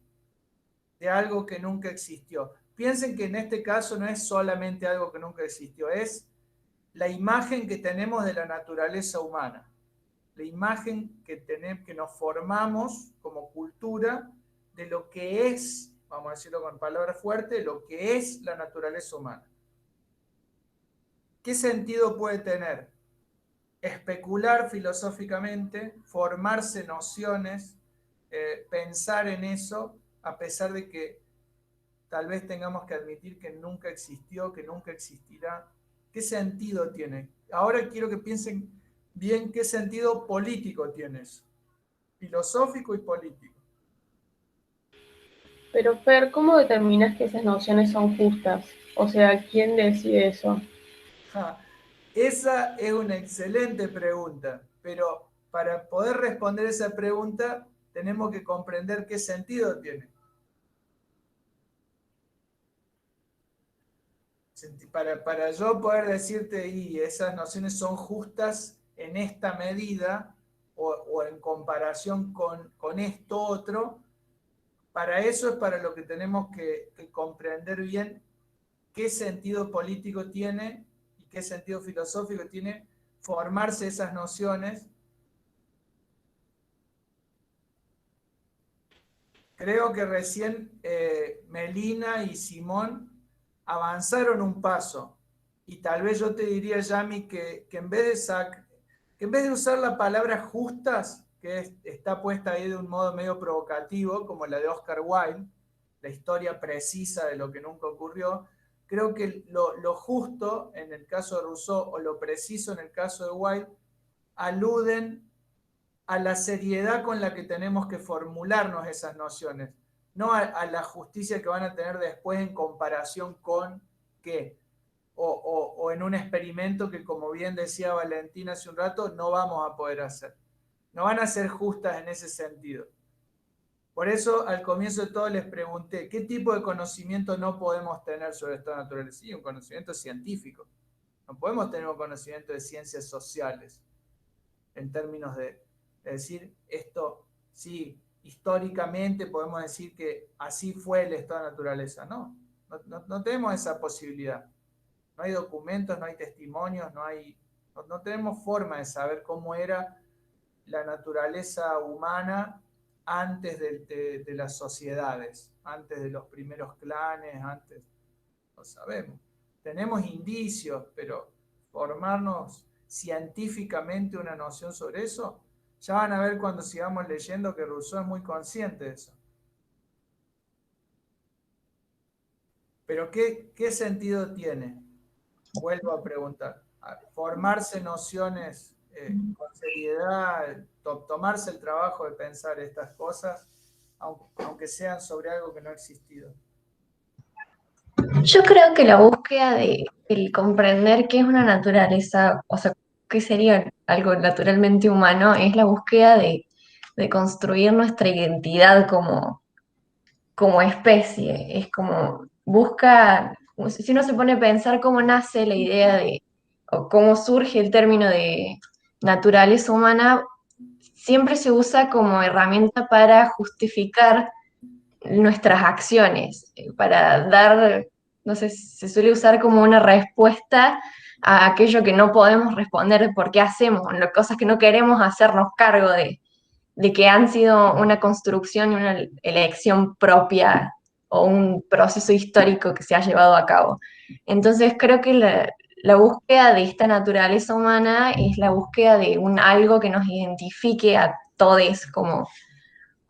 de algo que nunca existió? Piensen que en este caso no es solamente algo que nunca existió, es la imagen que tenemos de la naturaleza humana, la imagen que nos formamos como cultura de lo que es, vamos a decirlo con palabras fuertes, lo que es la naturaleza humana. ¿Qué sentido puede tener? Especular filosóficamente, formarse nociones, pensar en eso, a pesar de que tal vez tengamos que admitir que nunca existió, que nunca existirá. ¿Qué sentido tiene? Ahora quiero que piensen bien qué sentido político tiene eso, filosófico y político. Pero Fer, ¿cómo determinas que esas nociones son justas? O sea, ¿quién decide eso? Esa es una excelente pregunta, pero para poder responder esa pregunta tenemos que comprender qué sentido tiene. Para yo poder decirte, y esas nociones son justas en esta medida, o en comparación con esto otro, para eso es para lo que tenemos que comprender bien qué sentido político tiene y qué sentido filosófico tiene formarse esas nociones. Creo que recién Melina y Simón avanzaron un paso, y tal vez yo te diría, Yami, que en vez de usar la palabra justas, que está puesta ahí de un modo medio provocativo, como la de Oscar Wilde, la historia precisa de lo que nunca ocurrió, creo que lo justo en el caso de Rousseau o lo preciso en el caso de Wilde aluden a la seriedad con la que tenemos que formularnos esas nociones, no a la justicia que van a tener después en comparación con qué, o en un experimento que, como bien decía Valentina hace un rato, no vamos a poder hacer. No van a ser justas en ese sentido. Por eso, al comienzo de todo les pregunté, ¿qué tipo de conocimiento no podemos tener sobre esta naturaleza? Sí, un conocimiento científico. No podemos tener un conocimiento de ciencias sociales, en términos de decir esto, sí, históricamente podemos decir que así fue el estado de naturaleza. No tenemos esa posibilidad. No hay documentos, no hay testimonios, no tenemos forma de saber cómo era la naturaleza humana antes de las sociedades, antes de los primeros clanes, antes, no sabemos. Tenemos indicios, pero formarnos científicamente una noción sobre eso, ya van a ver cuando sigamos leyendo que Rousseau es muy consciente de eso. Pero ¿qué sentido tiene? Vuelvo a preguntar. Formarse nociones con seriedad, tomarse el trabajo de pensar estas cosas, aunque sean sobre algo que no ha existido. Yo creo que la búsqueda del comprender qué es una naturaleza, o sea, qué sería algo naturalmente humano, es la búsqueda de construir nuestra identidad como especie. Es como busca, si uno se pone a pensar cómo nace la idea o cómo surge el término de naturaleza humana, siempre se usa como herramienta para justificar nuestras acciones, para dar, no sé, se suele usar como una respuesta a aquello que no podemos responder de por qué hacemos, las cosas que no queremos hacernos cargo de que han sido una construcción y una elección propia o un proceso histórico que se ha llevado a cabo. Entonces creo que la búsqueda de esta naturaleza humana es la búsqueda de un algo que nos identifique a todos como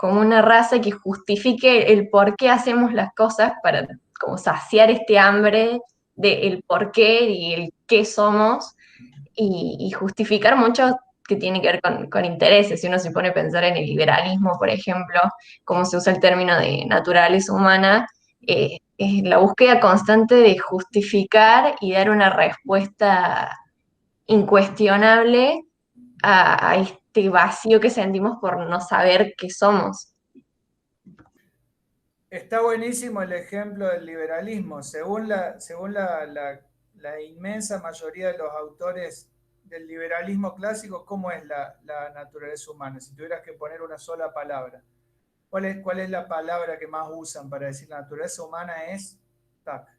una raza que justifique el por qué hacemos las cosas para como saciar este hambre del por qué y el qué somos y justificar mucho que tiene que ver con intereses. Si uno se pone a pensar en el liberalismo, por ejemplo, cómo se usa el término de naturaleza humana, es la búsqueda constante de justificar y dar una respuesta incuestionable a este vacío que sentimos por no saber qué somos. Está buenísimo el ejemplo del liberalismo. Según la inmensa mayoría de los autores del liberalismo clásico, ¿cómo es la naturaleza humana? Si tuvieras que poner una sola palabra, ¿cuál es la palabra que más usan para decir la naturaleza humana es? Tac.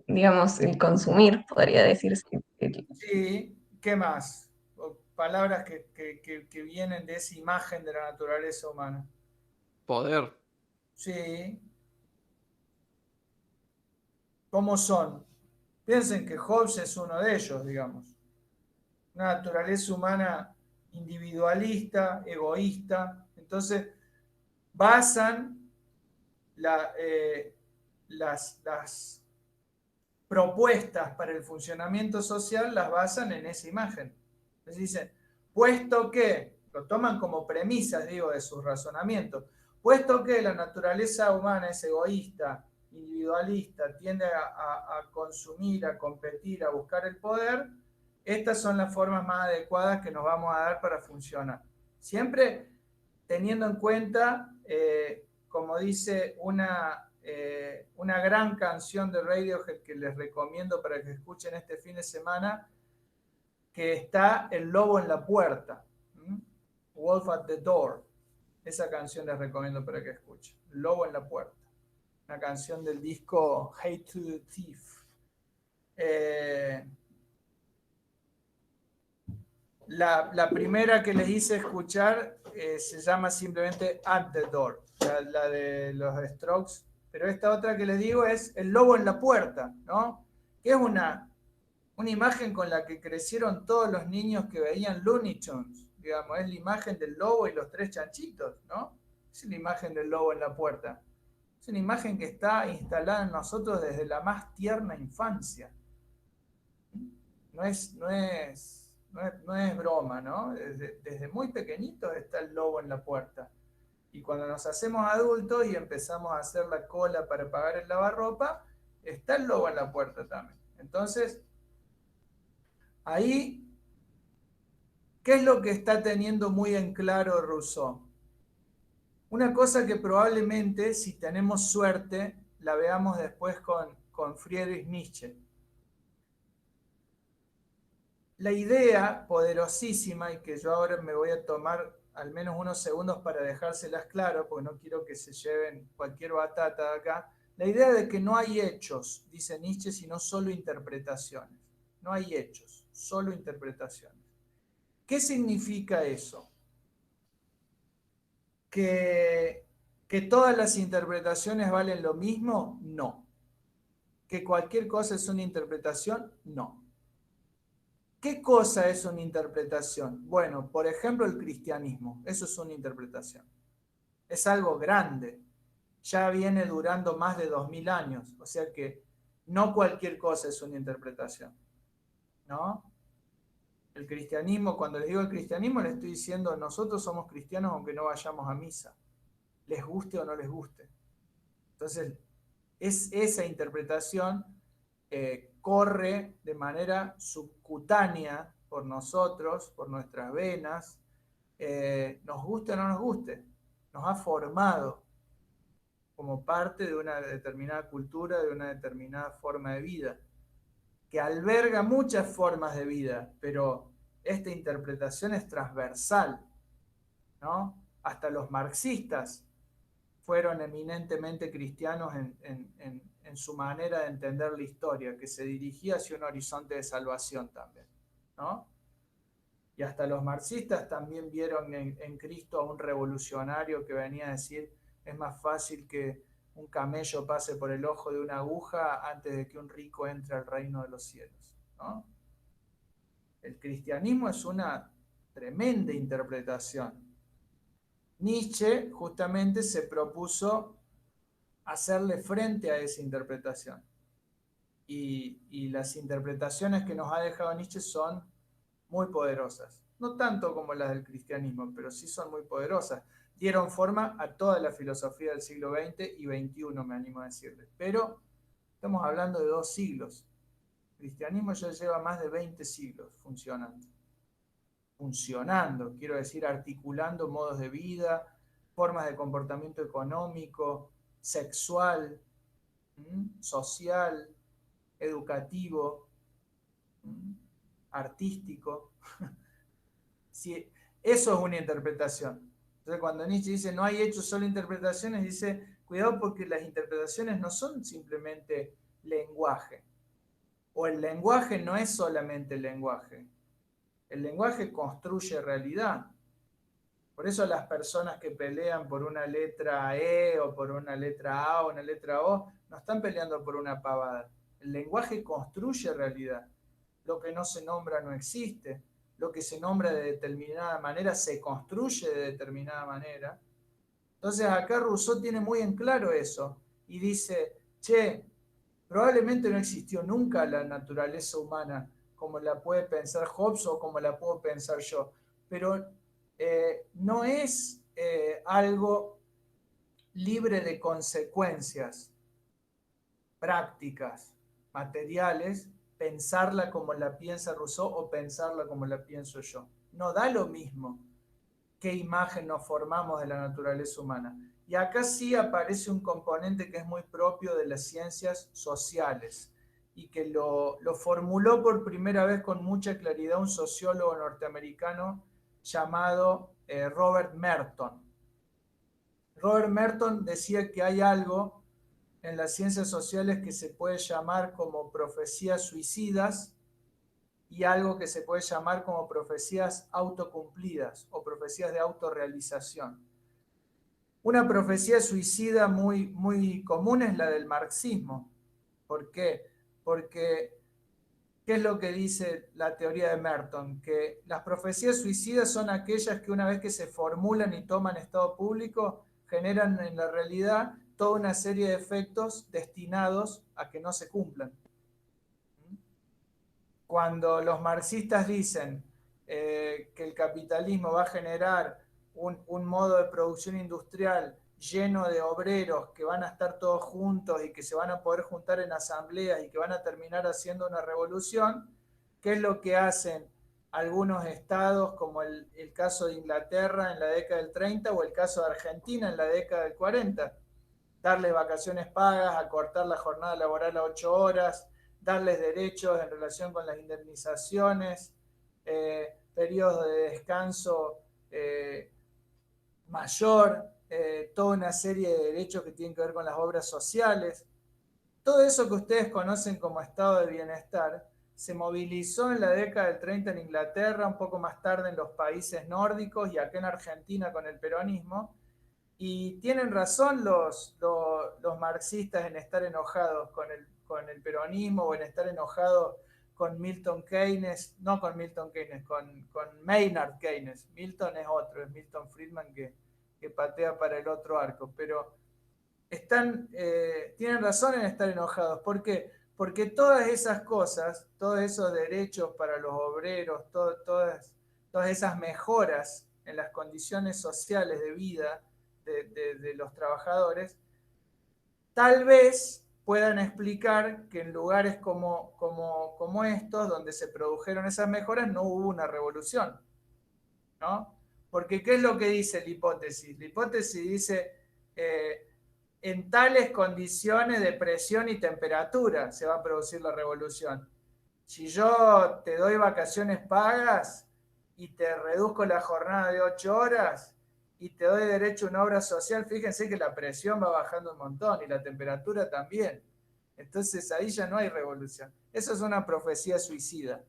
Digamos, el consumir, podría decirse. Sí, ¿qué más? Palabras que vienen de esa imagen de la naturaleza humana. Poder. Sí. ¿Cómo son? Piensen que Hobbes es uno de ellos, digamos. Una naturaleza humana individualista, egoísta. Entonces, basan las propuestas para el funcionamiento social, las basan en esa imagen. Entonces dicen, puesto que, lo toman como premisas, digo, de sus razonamientos, puesto que la naturaleza humana es egoísta, individualista, tiende a consumir, a competir, a buscar el poder, estas son las formas más adecuadas que nos vamos a dar para funcionar. Siempre teniendo en cuenta, como dice una una gran canción de Radiohead que les recomiendo para que escuchen este fin de semana, que está El lobo en la puerta, Wolf at the Door. Esa canción les recomiendo para que escuchen, El lobo en la puerta, una canción del disco Hate to the Thief. La primera que les hice escuchar se llama simplemente At the Door, la de los Strokes, pero esta otra que les digo es El lobo en la puerta, ¿no? Que es una imagen con la que crecieron todos los niños que veían Looney Tunes, digamos, es la imagen del lobo y los tres chanchitos, ¿no? Es la imagen del lobo en la puerta. Es una imagen que está instalada en nosotros desde la más tierna infancia. No es broma, ¿no? Desde muy pequeñitos está el lobo en la puerta. Y cuando nos hacemos adultos y empezamos a hacer la cola para pagar el lavarropa, está el lobo en la puerta también. Entonces, ahí, ¿qué es lo que está teniendo muy en claro Rousseau? Una cosa que probablemente, si tenemos suerte, la veamos después con Friedrich Nietzsche. La idea poderosísima, y que yo ahora me voy a tomar al menos unos segundos para dejárselas claro, porque no quiero que se lleven cualquier batata de acá, la idea de que no hay hechos, dice Nietzsche, sino solo interpretaciones. No hay hechos, solo interpretaciones. ¿Qué significa eso? ¿Que todas las interpretaciones valen lo mismo? No. ¿Que cualquier cosa es una interpretación? No. ¿Qué cosa es una interpretación? Bueno, por ejemplo, el cristianismo. Eso es una interpretación. Es algo grande. Ya viene durando más de 2000 años. O sea que no cualquier cosa es una interpretación, ¿no? El cristianismo, cuando les digo el cristianismo, les estoy diciendo, nosotros somos cristianos aunque no vayamos a misa, les guste o no les guste. Entonces, esa interpretación corre de manera subcutánea por nosotros, por nuestras venas, nos guste o no nos guste, nos ha formado como parte de una determinada cultura, de una determinada forma de vida, que alberga muchas formas de vida, pero esta interpretación es transversal, ¿no? Hasta los marxistas fueron eminentemente cristianos en su manera de entender la historia, que se dirigía hacia un horizonte de salvación también, ¿no? Y hasta los marxistas también vieron en Cristo a un revolucionario que venía a decir, es más fácil que un camello pase por el ojo de una aguja antes de que un rico entre al reino de los cielos, ¿no? El cristianismo es una tremenda interpretación. Nietzsche justamente se propuso hacerle frente a esa interpretación. Y las interpretaciones que nos ha dejado Nietzsche son muy poderosas. No tanto como las del cristianismo, pero sí son muy poderosas. Dieron forma a toda la filosofía del siglo XX y XXI, me animo a decirles. Pero estamos hablando de 2 siglos. El cristianismo ya lleva más de 20 siglos funcionando. Quiero decir, articulando modos de vida, formas de comportamiento económico, sexual, social, educativo, artístico. Sí, eso es una interpretación. Entonces, cuando Nietzsche dice no hay hechos, solo interpretaciones, dice cuidado porque las interpretaciones no son simplemente lenguaje. O el lenguaje no es solamente lenguaje. El lenguaje construye realidad. Por eso las personas que pelean por una letra E o por una letra A o una letra O no están peleando por una pavada. El lenguaje construye realidad. Lo que no se nombra no existe. Lo que se nombra de determinada manera se construye de determinada manera. Entonces acá Rousseau tiene muy en claro eso y dice, che, probablemente no existió nunca la naturaleza humana como la puede pensar Hobbes o como la puedo pensar yo, pero no es algo libre de consecuencias prácticas, materiales, pensarla como la piensa Rousseau o pensarla como la pienso yo. No da lo mismo. qué imagen nos formamos de la naturaleza humana. Y acá sí aparece un componente que es muy propio de las ciencias sociales y que lo formuló por primera vez con mucha claridad un sociólogo norteamericano llamado Robert Merton. Robert Merton decía que hay algo en las ciencias sociales que se puede llamar como profecías suicidas y algo que se puede llamar como profecías autocumplidas o profecías de autorrealización. Una profecía suicida muy, muy común es la del marxismo. ¿Por qué? Porque, ¿qué es lo que dice la teoría de Merton? Que las profecías suicidas son aquellas que una vez que se formulan y toman estado público, generan en la realidad toda una serie de efectos destinados a que no se cumplan. Cuando los marxistas dicen que el capitalismo va a generar un modo de producción industrial lleno de obreros que van a estar todos juntos y que se van a poder juntar en asambleas y que van a terminar haciendo una revolución, ¿qué es lo que hacen algunos estados, como el caso de Inglaterra en la década del 30 o el caso de Argentina en la década del 40? Darles vacaciones pagas, acortar la jornada laboral a 8 horas, darles derechos en relación con las indemnizaciones, periodos de descanso mayor, toda una serie de derechos que tienen que ver con las obras sociales. Todo eso que ustedes conocen como estado de bienestar se movilizó en la década del 30 en Inglaterra, un poco más tarde en los países nórdicos y acá en Argentina con el peronismo. Y tienen razón los marxistas en estar enojados con el peronismo o en estar enojados con Milton Keynes, no con Milton Keynes, con Maynard Keynes. Milton es otro, es Milton Friedman que patea para el otro arco, pero tienen razón en estar enojados. ¿Por qué? Porque todas esas cosas, todos esos derechos para los obreros, todas esas mejoras en las condiciones sociales de vida de los trabajadores, tal vez puedan explicar que en lugares como estos, donde se produjeron esas mejoras, no hubo una revolución, ¿no? Porque ¿qué es lo que dice la hipótesis? La hipótesis dice, en tales condiciones de presión y temperatura se va a producir la revolución. Si yo te doy vacaciones pagas y te reduzco la jornada de 8 horas y te doy derecho a una obra social, fíjense que la presión va bajando un montón y la temperatura también. Entonces ahí ya no hay revolución. Eso es una profecía suicida.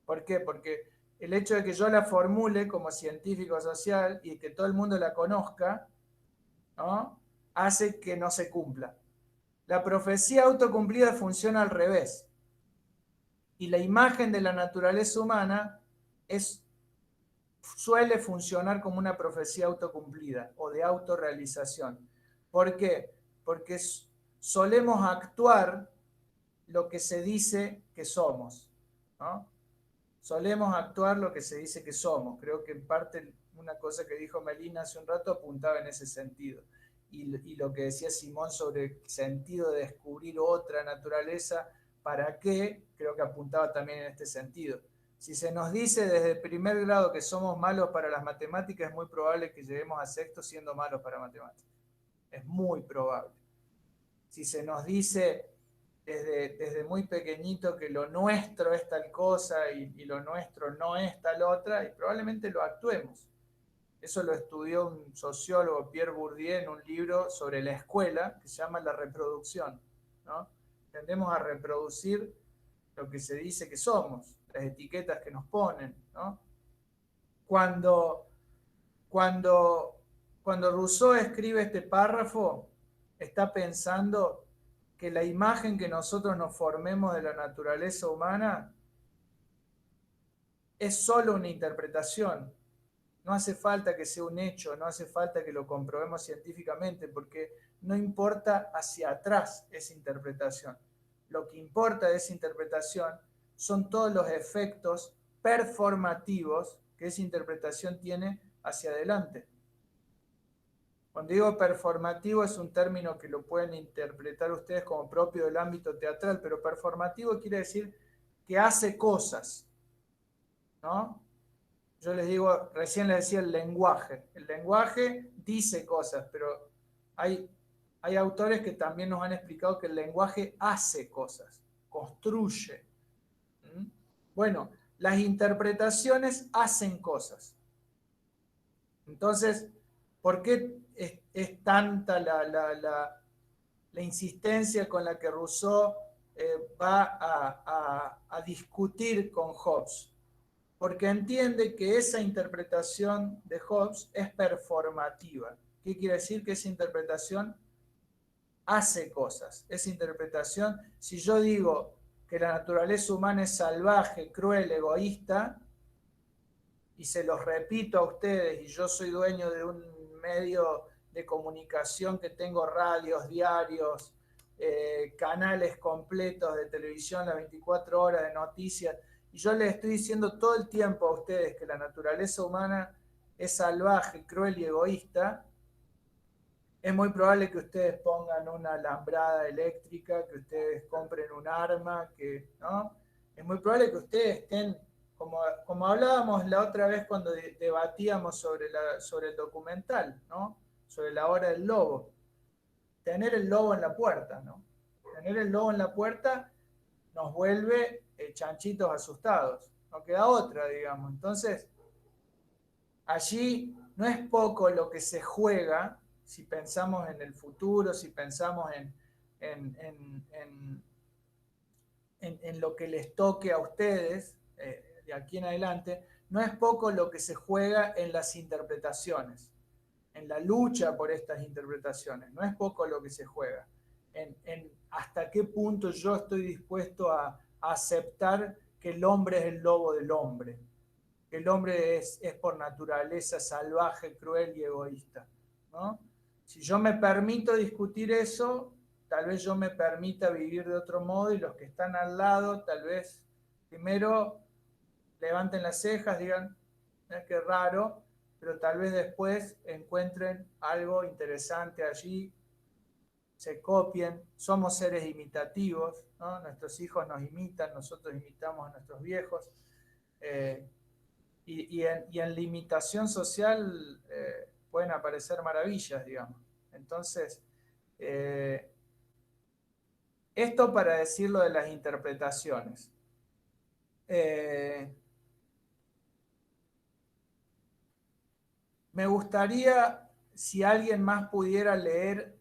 ¿Por qué? Porque el hecho de que yo la formule como científico social y que todo el mundo la conozca, ¿no?, hace que no se cumpla. La profecía autocumplida funciona al revés. Y la imagen de la naturaleza humana suele funcionar como una profecía autocumplida o de autorrealización. ¿Por qué? Porque solemos actuar lo que se dice que somos, ¿no? Solemos actuar lo que se dice que somos. Creo que en parte una cosa que dijo Melina hace un rato apuntaba en ese sentido. Y lo que decía Simón sobre el sentido de descubrir otra naturaleza, ¿para qué? Creo que apuntaba también en este sentido. Si se nos dice desde el primer grado que somos malos para las matemáticas, es muy probable que lleguemos a sexto siendo malos para matemáticas. Es muy probable. Si se nos dice desde muy pequeñito que lo nuestro es tal cosa y lo nuestro no es tal otra, y probablemente lo actuemos. Eso lo estudió un sociólogo, Pierre Bourdieu, en un libro sobre la escuela que se llama La reproducción, ¿no? Tendemos a reproducir lo que se dice que somos, las etiquetas que nos ponen, ¿no? Cuando Rousseau escribe este párrafo, está pensando que la imagen que nosotros nos formemos de la naturaleza humana es solo una interpretación. No hace falta que sea un hecho, no hace falta que lo comprobemos científicamente, porque no importa hacia atrás esa interpretación. Lo que importa de esa interpretación son todos los efectos performativos que esa interpretación tiene hacia adelante. Cuando digo performativo es un término que lo pueden interpretar ustedes como propio del ámbito teatral, pero performativo quiere decir que hace cosas, ¿no? yo les digo, recién les decía el lenguaje. El lenguaje dice cosas, pero hay autores que también nos han explicado que el lenguaje hace cosas, construye. ¿Mm? Bueno, las interpretaciones hacen cosas. Entonces, ¿por qué es tanta la insistencia con la que Rousseau va a discutir con Hobbes? Porque entiende que esa interpretación de Hobbes es performativa. ¿Qué quiere decir? Que esa interpretación hace cosas. Esa interpretación, si yo digo que la naturaleza humana es salvaje, cruel, egoísta, y se los repito a ustedes, y yo soy dueño de un medio de comunicación que tengo radios, diarios, canales completos de televisión, las 24 horas de noticias, y yo les estoy diciendo todo el tiempo a ustedes que la naturaleza humana es salvaje, cruel y egoísta, es muy probable que ustedes pongan una alambrada eléctrica, que ustedes compren un arma, ¿no? Es muy probable que ustedes estén, como hablábamos la otra vez cuando debatíamos sobre el documental, ¿no? Sobre la hora del lobo. Tener el lobo en la puerta, ¿no? Tener el lobo en la puerta nos vuelve chanchitos asustados. No queda otra, digamos. Entonces, allí no es poco lo que se juega, si pensamos en el futuro, si pensamos en lo que les toque a ustedes de aquí en adelante, no es poco lo que se juega en las interpretaciones, en la lucha por estas interpretaciones, no es poco lo que se juega, en hasta qué punto yo estoy dispuesto a aceptar que el hombre es el lobo del hombre, que el hombre es por naturaleza salvaje, cruel y egoísta, ¿no? Si yo me permito discutir eso, tal vez yo me permita vivir de otro modo y los que están al lado tal vez primero levanten las cejas, digan, qué raro, pero tal vez después encuentren algo interesante allí, se copien, somos seres imitativos, ¿no? Nuestros hijos nos imitan, nosotros imitamos a nuestros viejos, y en la imitación social pueden aparecer maravillas, digamos. Entonces, esto para decir lo de las interpretaciones. Me gustaría, si alguien más pudiera leer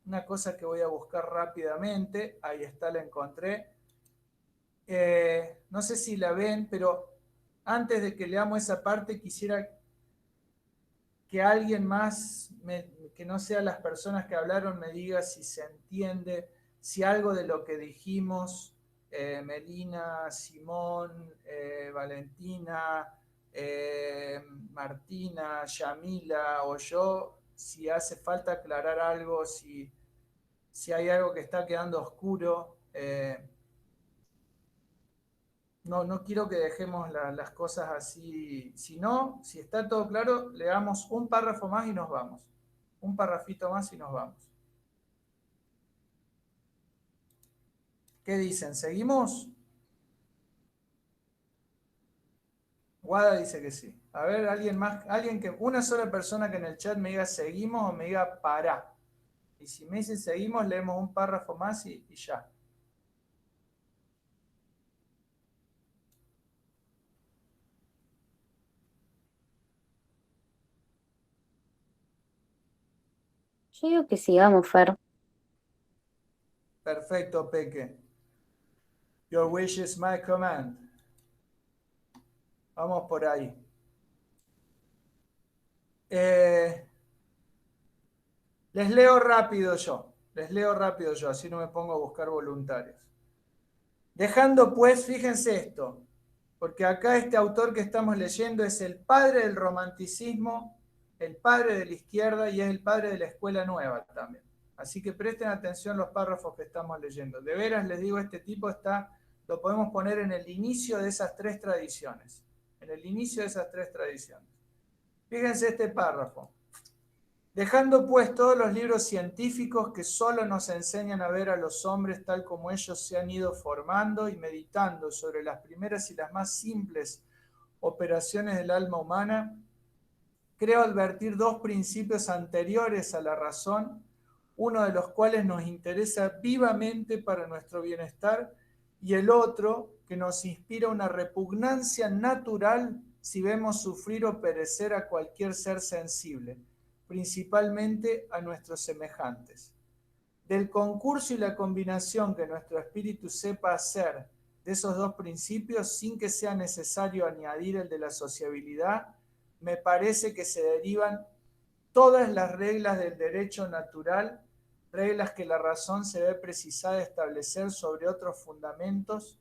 una cosa que voy a buscar rápidamente, ahí está, la encontré. No sé si la ven, pero antes de que leamos esa parte, quisiera que alguien más, que no sea las personas que hablaron, me diga si se entiende, si algo de lo que dijimos, Melina, Simón, Valentina, Martina, Yamila o yo, si hace falta aclarar algo, si hay algo que está quedando oscuro. No quiero que dejemos las cosas así. Si no, si está todo claro, leamos un párrafo más y nos vamos. Un parrafito más y nos vamos. ¿Qué dicen? ¿Seguimos? Guada dice que sí. A ver, alguien más, una sola persona que en el chat me diga seguimos o me diga pará. Y si me dicen seguimos, leemos un párrafo más y ya. Yo digo que sigamos, Fer. Perfecto, Peque. Your wish is my command. Vamos por ahí. Les leo rápido yo, así no me pongo a buscar voluntarios. Dejando pues, fíjense esto, porque acá este autor que estamos leyendo es el padre del romanticismo, el padre de la izquierda y es el padre de la escuela nueva también. Así que presten atención los párrafos que estamos leyendo. De veras les digo, este tipo lo podemos poner en el inicio de esas tres tradiciones. En el inicio de esas tres tradiciones. Fíjense este párrafo. Dejando pues todos los libros científicos que solo nos enseñan a ver a los hombres tal como ellos se han ido formando y meditando sobre las primeras y las más simples operaciones del alma humana, creo advertir dos principios anteriores a la razón, uno de los cuales nos interesa vivamente para nuestro bienestar y el otro que nos inspira una repugnancia natural si vemos sufrir o perecer a cualquier ser sensible, principalmente a nuestros semejantes. Del concurso y la combinación que nuestro espíritu sepa hacer de esos dos principios, sin que sea necesario añadir el de la sociabilidad, me parece que se derivan todas las reglas del derecho natural, reglas que la razón se ve precisada de establecer sobre otros fundamentos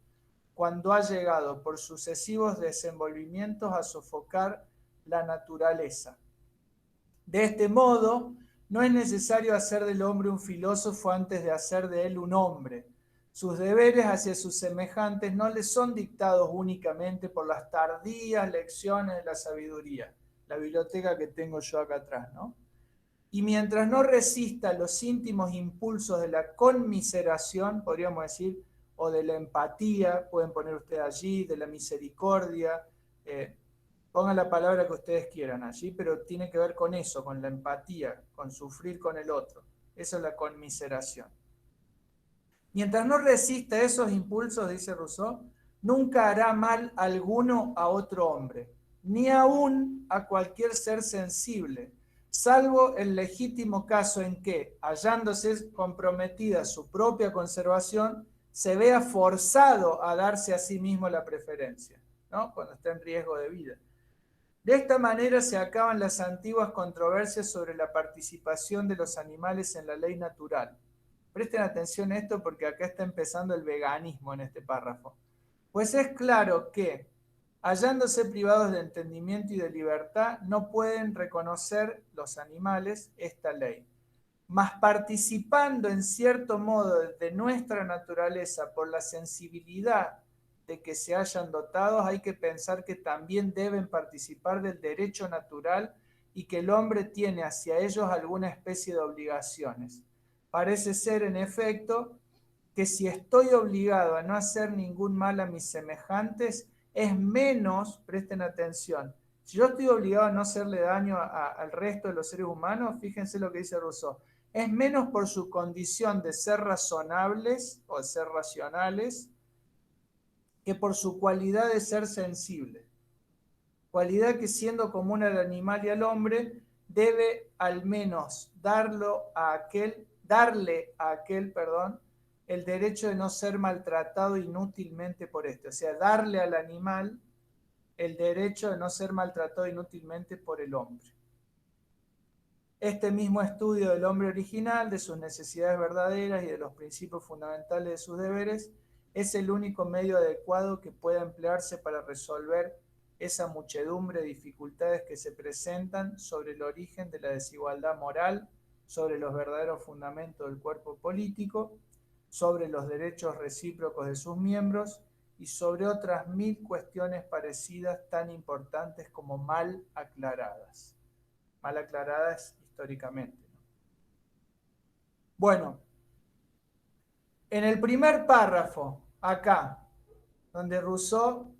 cuando ha llegado por sucesivos desenvolvimientos a sofocar la naturaleza. De este modo, no es necesario hacer del hombre un filósofo antes de hacer de él un hombre. Sus deberes hacia sus semejantes no les son dictados únicamente por las tardías lecciones de la sabiduría, la biblioteca que tengo yo acá atrás, ¿no? Y mientras no resista los íntimos impulsos de la conmiseración, podríamos decir, o de la empatía, pueden poner ustedes allí, de la misericordia, pongan la palabra que ustedes quieran allí, pero tiene que ver con eso, con la empatía, con sufrir con el otro. Eso es la conmiseración. Mientras no resista esos impulsos, dice Rousseau, nunca hará mal alguno a otro hombre, ni aún a cualquier ser sensible, salvo el legítimo caso en que, hallándose comprometida su propia conservación, se vea forzado a darse a sí mismo la preferencia, ¿no? Cuando está en riesgo de vida. De esta manera se acaban las antiguas controversias sobre la participación de los animales en la ley natural. Presten atención a esto porque acá está empezando el veganismo en este párrafo. Pues es claro que, hallándose privados de entendimiento y de libertad, no pueden reconocer los animales esta ley. Mas participando en cierto modo de nuestra naturaleza por la sensibilidad de que se hayan dotados, hay que pensar que también deben participar del derecho natural y que el hombre tiene hacia ellos alguna especie de obligaciones. Parece ser, en efecto, que si estoy obligado a no hacer ningún mal a mis semejantes, es menos, presten atención, si yo estoy obligado a no hacerle daño al resto de los seres humanos, fíjense lo que dice Rousseau, es menos por su condición de ser razonables o de ser racionales que por su cualidad de ser sensible. Cualidad que siendo común al animal y al hombre, debe al menos darle a aquel, el derecho de no ser maltratado inútilmente por este. O sea, darle al animal el derecho de no ser maltratado inútilmente por el hombre. Este mismo estudio del hombre original, de sus necesidades verdaderas y de los principios fundamentales de sus deberes, es el único medio adecuado que pueda emplearse para resolver esa muchedumbre de dificultades que se presentan sobre el origen de la desigualdad moral, sobre los verdaderos fundamentos del cuerpo político, sobre los derechos recíprocos de sus miembros y sobre otras 1000 cuestiones parecidas tan importantes como mal aclaradas históricamente. Bueno, en el primer párrafo, acá, donde Rousseau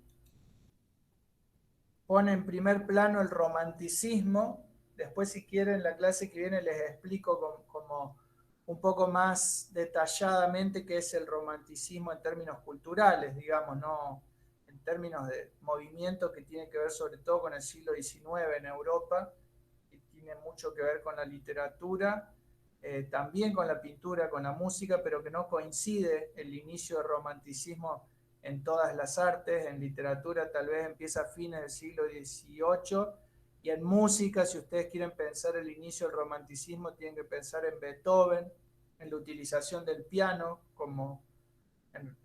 pone en primer plano el romanticismo, después si quieren la clase que viene les explico como un poco más detalladamente qué es el romanticismo en términos culturales, digamos, no en términos de movimiento que tiene que ver sobre todo con el siglo XIX en Europa, que tiene mucho que ver con la literatura, también con la pintura, con la música, pero que no coincide el inicio del romanticismo en todas las artes. En literatura tal vez empieza a fines del siglo XVIII, y en música, si ustedes quieren pensar el inicio del romanticismo, tienen que pensar en Beethoven, en la utilización del piano,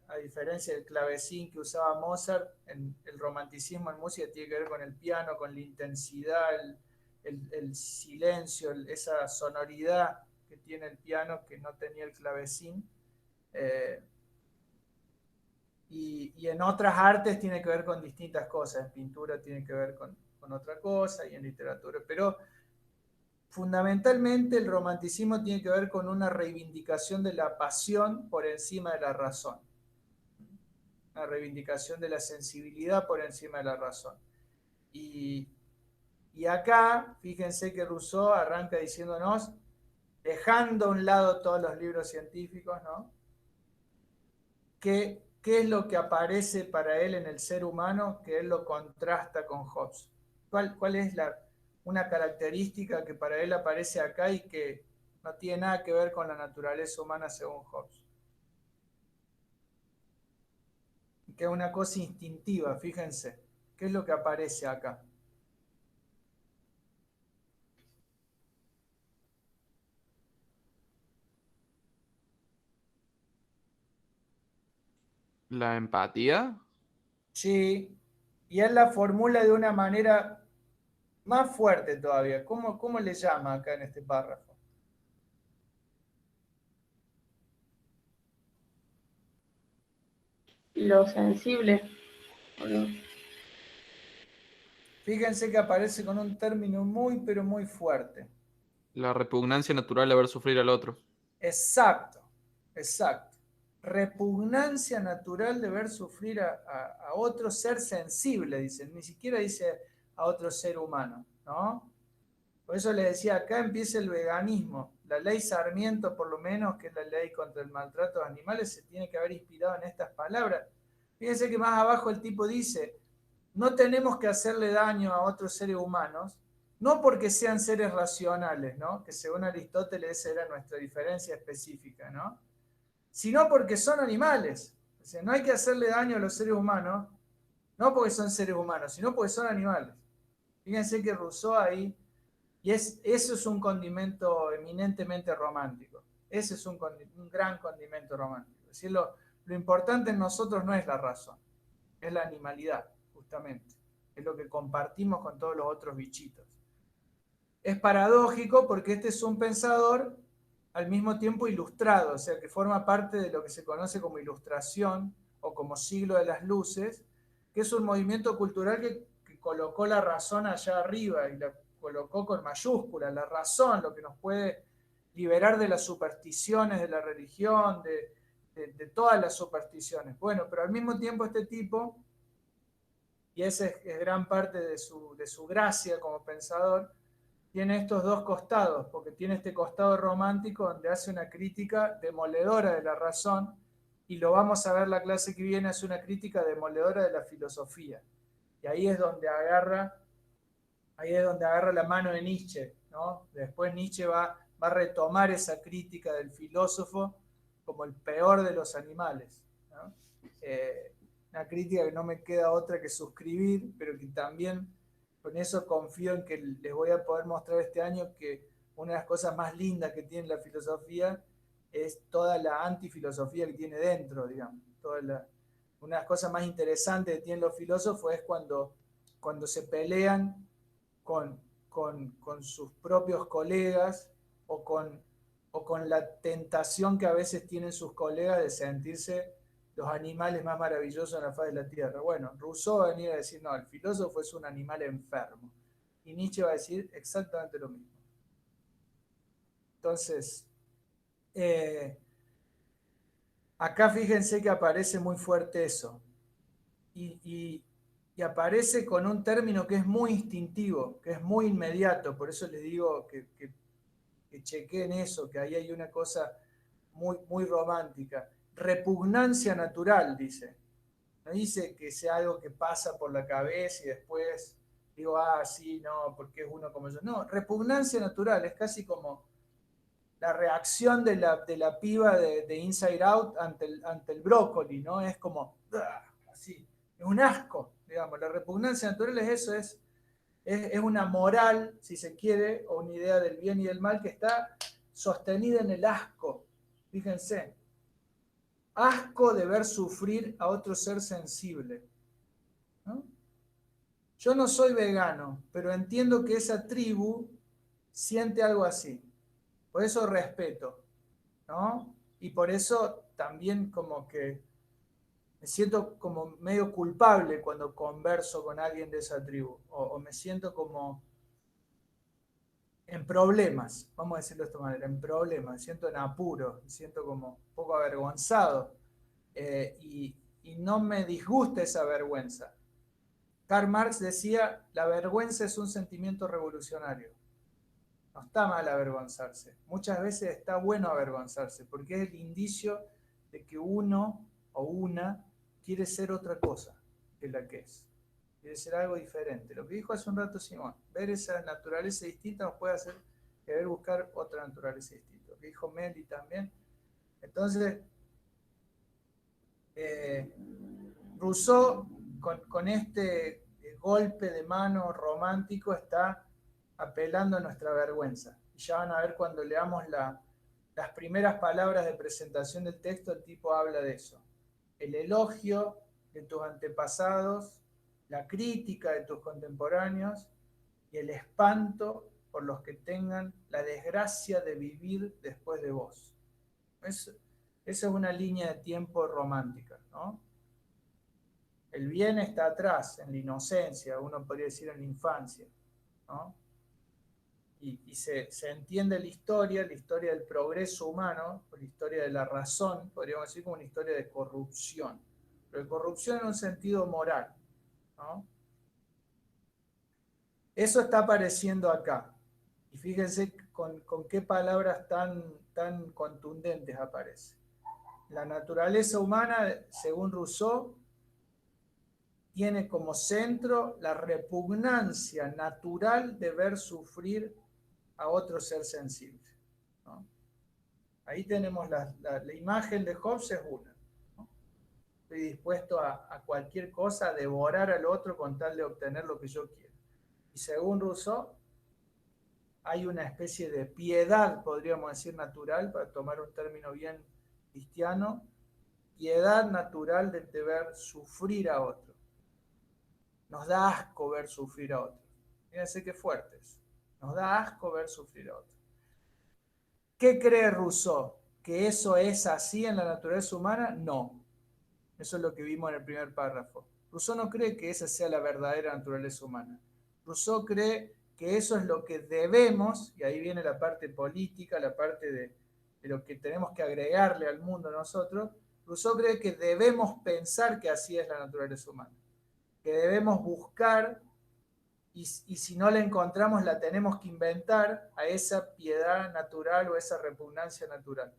a diferencia del clavecín que usaba Mozart, el romanticismo en música tiene que ver con el piano, con la intensidad, el silencio, esa sonoridad que tiene el piano que no tenía el clavecín. Y en otras artes tiene que ver con distintas cosas, en pintura tiene que ver con otra cosa y en literatura, pero fundamentalmente el romanticismo tiene que ver con una reivindicación de la pasión por encima de la razón, una reivindicación de la sensibilidad por encima de la razón. Y acá, fíjense que Rousseau arranca diciéndonos, dejando a un lado todos los libros científicos, ¿no? ¿Qué es lo que aparece para él en el ser humano que él lo contrasta con Hobbes? ¿Cuál es una característica que para él aparece acá y que no tiene nada que ver con la naturaleza humana según Hobbes? Que es una cosa instintiva, fíjense. ¿Qué es lo que aparece acá? La empatía. Sí, y él la formula de una manera más fuerte todavía. ¿Cómo le llama acá en este párrafo? Lo sensible. Fíjense que aparece con un término muy, pero muy fuerte. La repugnancia natural de ver sufrir al otro. Exacto, exacto. Repugnancia natural de ver sufrir a otro ser sensible, dicen. Ni siquiera dice a otro ser humano, ¿no? Por eso les decía, acá empieza el veganismo. La ley Sarmiento, por lo menos, que es la ley contra el maltrato de animales, se tiene que haber inspirado en estas palabras. Fíjense que más abajo el tipo dice, no tenemos que hacerle daño a otros seres humanos, no porque sean seres racionales, ¿no? Que según Aristóteles esa era nuestra diferencia específica, ¿no? Sino porque son animales. O sea, no hay que hacerle daño a los seres humanos, no porque son seres humanos, sino porque son animales. Fíjense que Rousseau ahí, y eso es un condimento eminentemente romántico. Ese es un gran condimento romántico. Es decir, lo importante en nosotros no es la razón, es la animalidad, justamente. Es lo que compartimos con todos los otros bichitos. Es paradójico porque este es un pensador al mismo tiempo ilustrado, o sea, que forma parte de lo que se conoce como ilustración o como siglo de las luces, que es un movimiento cultural que colocó la razón allá arriba y la colocó con mayúsculas, la razón, lo que nos puede liberar de las supersticiones de la religión, de todas las supersticiones. Bueno, pero al mismo tiempo este tipo, y esa es gran parte de su gracia como pensador, tiene estos dos costados, porque tiene este costado romántico donde hace una crítica demoledora de la razón, y lo vamos a ver la clase que viene, hace una crítica demoledora de la filosofía. Y ahí es donde agarra la mano de Nietzsche, ¿no? Después Nietzsche va a retomar esa crítica del filósofo como el peor de los animales, ¿no? Una crítica que no me queda otra que suscribir, pero que también con eso confío en que les voy a poder mostrar este año que una de las cosas más lindas que tiene la filosofía es toda la antifilosofía que tiene dentro, digamos. Una de las cosas más interesantes que tienen los filósofos es cuando se pelean con sus propios colegas o con la tentación que a veces tienen sus colegas de sentirse los animales más maravillosos en la faz de la Tierra. Bueno, Rousseau va a venir a decir, no, el filósofo es un animal enfermo. Y Nietzsche va a decir exactamente lo mismo. Entonces, acá fíjense que aparece muy fuerte eso. Y aparece con un término que es muy instintivo, que es muy inmediato. Por eso les digo que chequeen eso, que ahí hay una cosa muy, muy romántica. Repugnancia natural, dice. No dice que sea algo que pasa por la cabeza y después digo, sí, no, porque es uno como yo. No, repugnancia natural, es casi como la reacción de la piba de Inside Out ante el brócoli, ¿no? Es como, así, es un asco, digamos. La repugnancia natural es eso, es una moral, si se quiere, o una idea del bien y del mal que está sostenida en el asco. Fíjense, asco de ver sufrir a otro ser sensible, ¿no? Yo no soy vegano, pero entiendo que esa tribu siente algo así. Por eso respeto, ¿no? Y por eso también como que me siento como medio culpable cuando converso con alguien de esa tribu, o me siento como en problemas, vamos a decirlo de esta manera, en problemas, me siento en apuro, me siento como un poco avergonzado, y no me disgusta esa vergüenza. Karl Marx decía, la vergüenza es un sentimiento revolucionario. No está mal avergonzarse. Muchas veces está bueno avergonzarse, porque es el indicio de que uno o una quiere ser otra cosa que la que es. Quiere ser algo diferente. Lo que dijo hace un rato Simón, ver esa naturaleza distinta nos puede hacer querer buscar otra naturaleza distinta. Lo que dijo Meli también. Entonces, Rousseau, con este golpe de mano romántico, está apelando a nuestra vergüenza. Y ya van a ver cuando leamos las primeras palabras de presentación del texto, el tipo habla de eso. El elogio de tus antepasados, la crítica de tus contemporáneos y el espanto por los que tengan la desgracia de vivir después de vos. Esa es una línea de tiempo romántica, ¿no? El bien está atrás, en la inocencia, uno podría decir en la infancia, ¿no? Y se entiende la historia del progreso humano, la historia de la razón, podríamos decir como una historia de corrupción, pero de corrupción en un sentido moral, ¿no? Eso está apareciendo acá. Y fíjense con qué palabras tan contundentes aparece. La naturaleza humana, según Rousseau, tiene como centro la repugnancia natural de ver sufrir a otro ser sensible, ¿no? Ahí tenemos la imagen de Hobbes es una, ¿no? Estoy dispuesto a cualquier cosa, a devorar al otro con tal de obtener lo que yo quiero. Y según Rousseau, hay una especie de piedad, podríamos decir natural, para tomar un término bien cristiano, piedad natural de ver sufrir a otro. Nos da asco ver sufrir a otro. Fíjense qué fuertes. Nos da asco ver sufrir a otro. ¿Qué cree Rousseau? ¿Que eso es así en la naturaleza humana? No. Eso es lo que vimos en el primer párrafo. Rousseau no cree que esa sea la verdadera naturaleza humana. Rousseau cree que eso es lo que debemos, y ahí viene la parte política, la parte de lo que tenemos que agregarle al mundo nosotros. Rousseau cree que debemos pensar que así es la naturaleza humana, que debemos buscar, y si no la encontramos la tenemos que inventar, a esa piedad natural o esa repugnancia natural,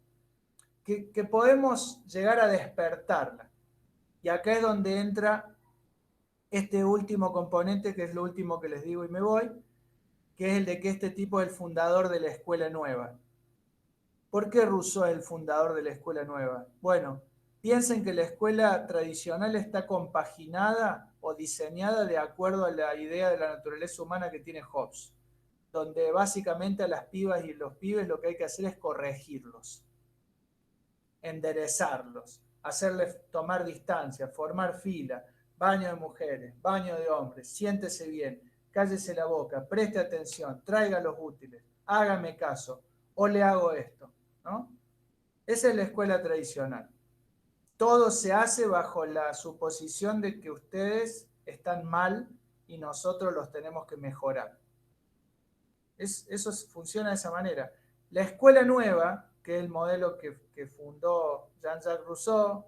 que podemos llegar a despertarla. Y acá es donde entra este último componente, que es lo último que les digo y me voy, que es el de que este tipo es el fundador de la escuela nueva. ¿Por qué Rousseau es el fundador de la escuela nueva? Bueno, piensen que la escuela tradicional está compaginada o diseñada de acuerdo a la idea de la naturaleza humana que tiene Hobbes, donde básicamente a las pibas y los pibes lo que hay que hacer es corregirlos, enderezarlos, hacerles tomar distancia, formar fila, baño de mujeres, baño de hombres, siéntese bien, cállese la boca, preste atención, traiga los útiles, hágame caso, o le hago esto, ¿no? Esa es la escuela tradicional. Todo se hace bajo la suposición de que ustedes están mal y nosotros los tenemos que mejorar. Eso funciona de esa manera. La escuela nueva, que es el modelo que fundó Jean-Jacques Rousseau,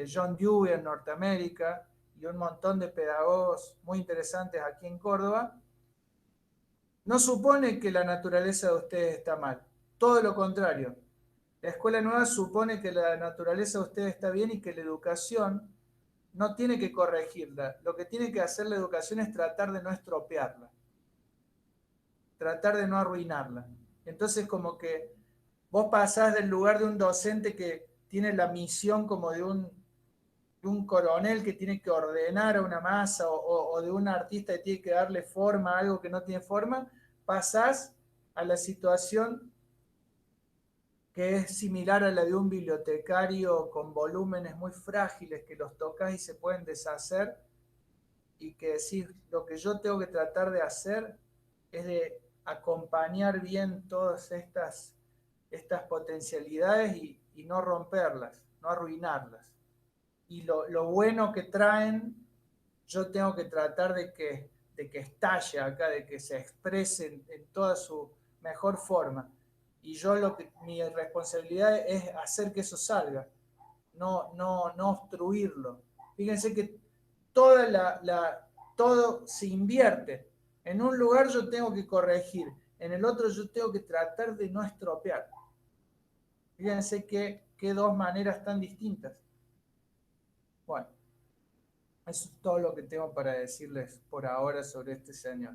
John Dewey en Norteamérica y un montón de pedagogos muy interesantes aquí en Córdoba, no supone que la naturaleza de ustedes está mal. Todo lo contrario. La escuela nueva supone que la naturaleza de ustedes está bien y que la educación no tiene que corregirla. Lo que tiene que hacer la educación es tratar de no estropearla, tratar de no arruinarla. Entonces, como que vos pasás del lugar de un docente que tiene la misión como de un coronel que tiene que ordenar a una masa o de un artista que tiene que darle forma a algo que no tiene forma, pasás a la situación que es similar a la de un bibliotecario con volúmenes muy frágiles que los tocas y se pueden deshacer, y que decís, lo que yo tengo que tratar de hacer es de acompañar bien todas estas potencialidades y no romperlas, no arruinarlas. Y lo bueno que traen, yo tengo que tratar de que estalle acá, de que se exprese en toda su mejor forma. Y yo mi responsabilidad es hacer que eso salga, no obstruirlo. Fíjense que toda todo se invierte. En un lugar yo tengo que corregir, en el otro yo tengo que tratar de no estropear. Fíjense qué dos maneras tan distintas. Bueno, eso es todo lo que tengo para decirles por ahora sobre este señor.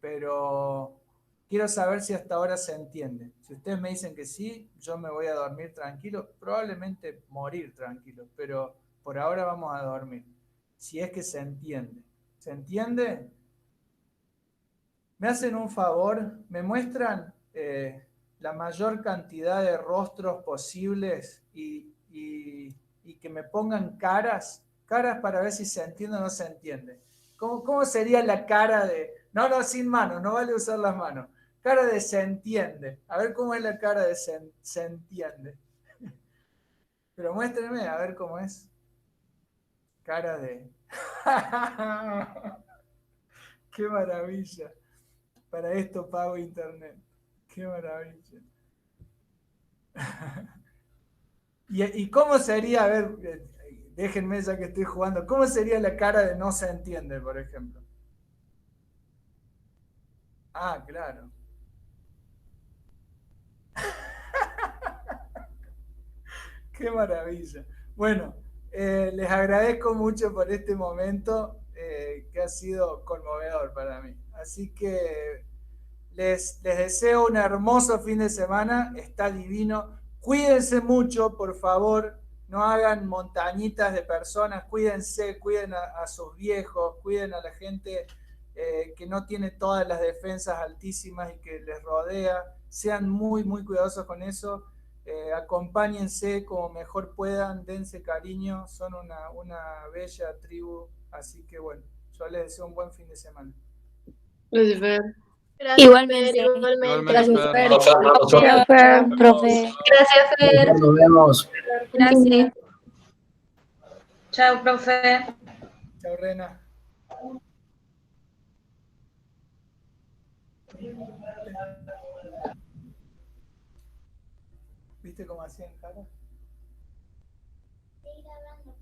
Pero quiero saber si hasta ahora se entiende. Si ustedes me dicen que sí, yo me voy a dormir tranquilo, probablemente morir tranquilo, pero por ahora vamos a dormir. Si es que se entiende. ¿Se entiende? Me hacen un favor, me muestran la mayor cantidad de rostros posibles y que me pongan caras para ver si se entiende o no se entiende. ¿Cómo sería la cara de... No, sin manos, no vale usar las manos. Cara de se entiende. A ver cómo es la cara de se entiende. Pero muéstrenme a ver cómo es. Cara de... ¡Qué maravilla! Para esto pago internet. ¡Qué maravilla! ¿Y cómo sería, a ver, déjenme ya que estoy jugando, cómo sería la cara de no se entiende, por ejemplo? Ah, claro. ¡Qué maravilla! Bueno, les agradezco mucho por este momento que ha sido conmovedor para mí. Así que les deseo un hermoso fin de semana, está divino. Cuídense mucho, por favor, no hagan montañitas de personas, cuídense, cuiden a sus viejos, cuiden a la gente que no tiene todas las defensas altísimas y que les rodea. Sean muy, muy cuidadosos con eso. Acompáñense como mejor puedan, dense cariño, son una bella tribu. Así que bueno, yo les deseo un buen fin de semana. Gracias, Fer. Gracias, Igualmente. Fer, igualmente. Gracias, Fer. Nos vemos. Chao, Fer. Profe. Gracias, Fer. Nos vemos. Gracias. Chao, profe. Chao, Rena. ¿Viste cómo hacían cara? Estoy grabando,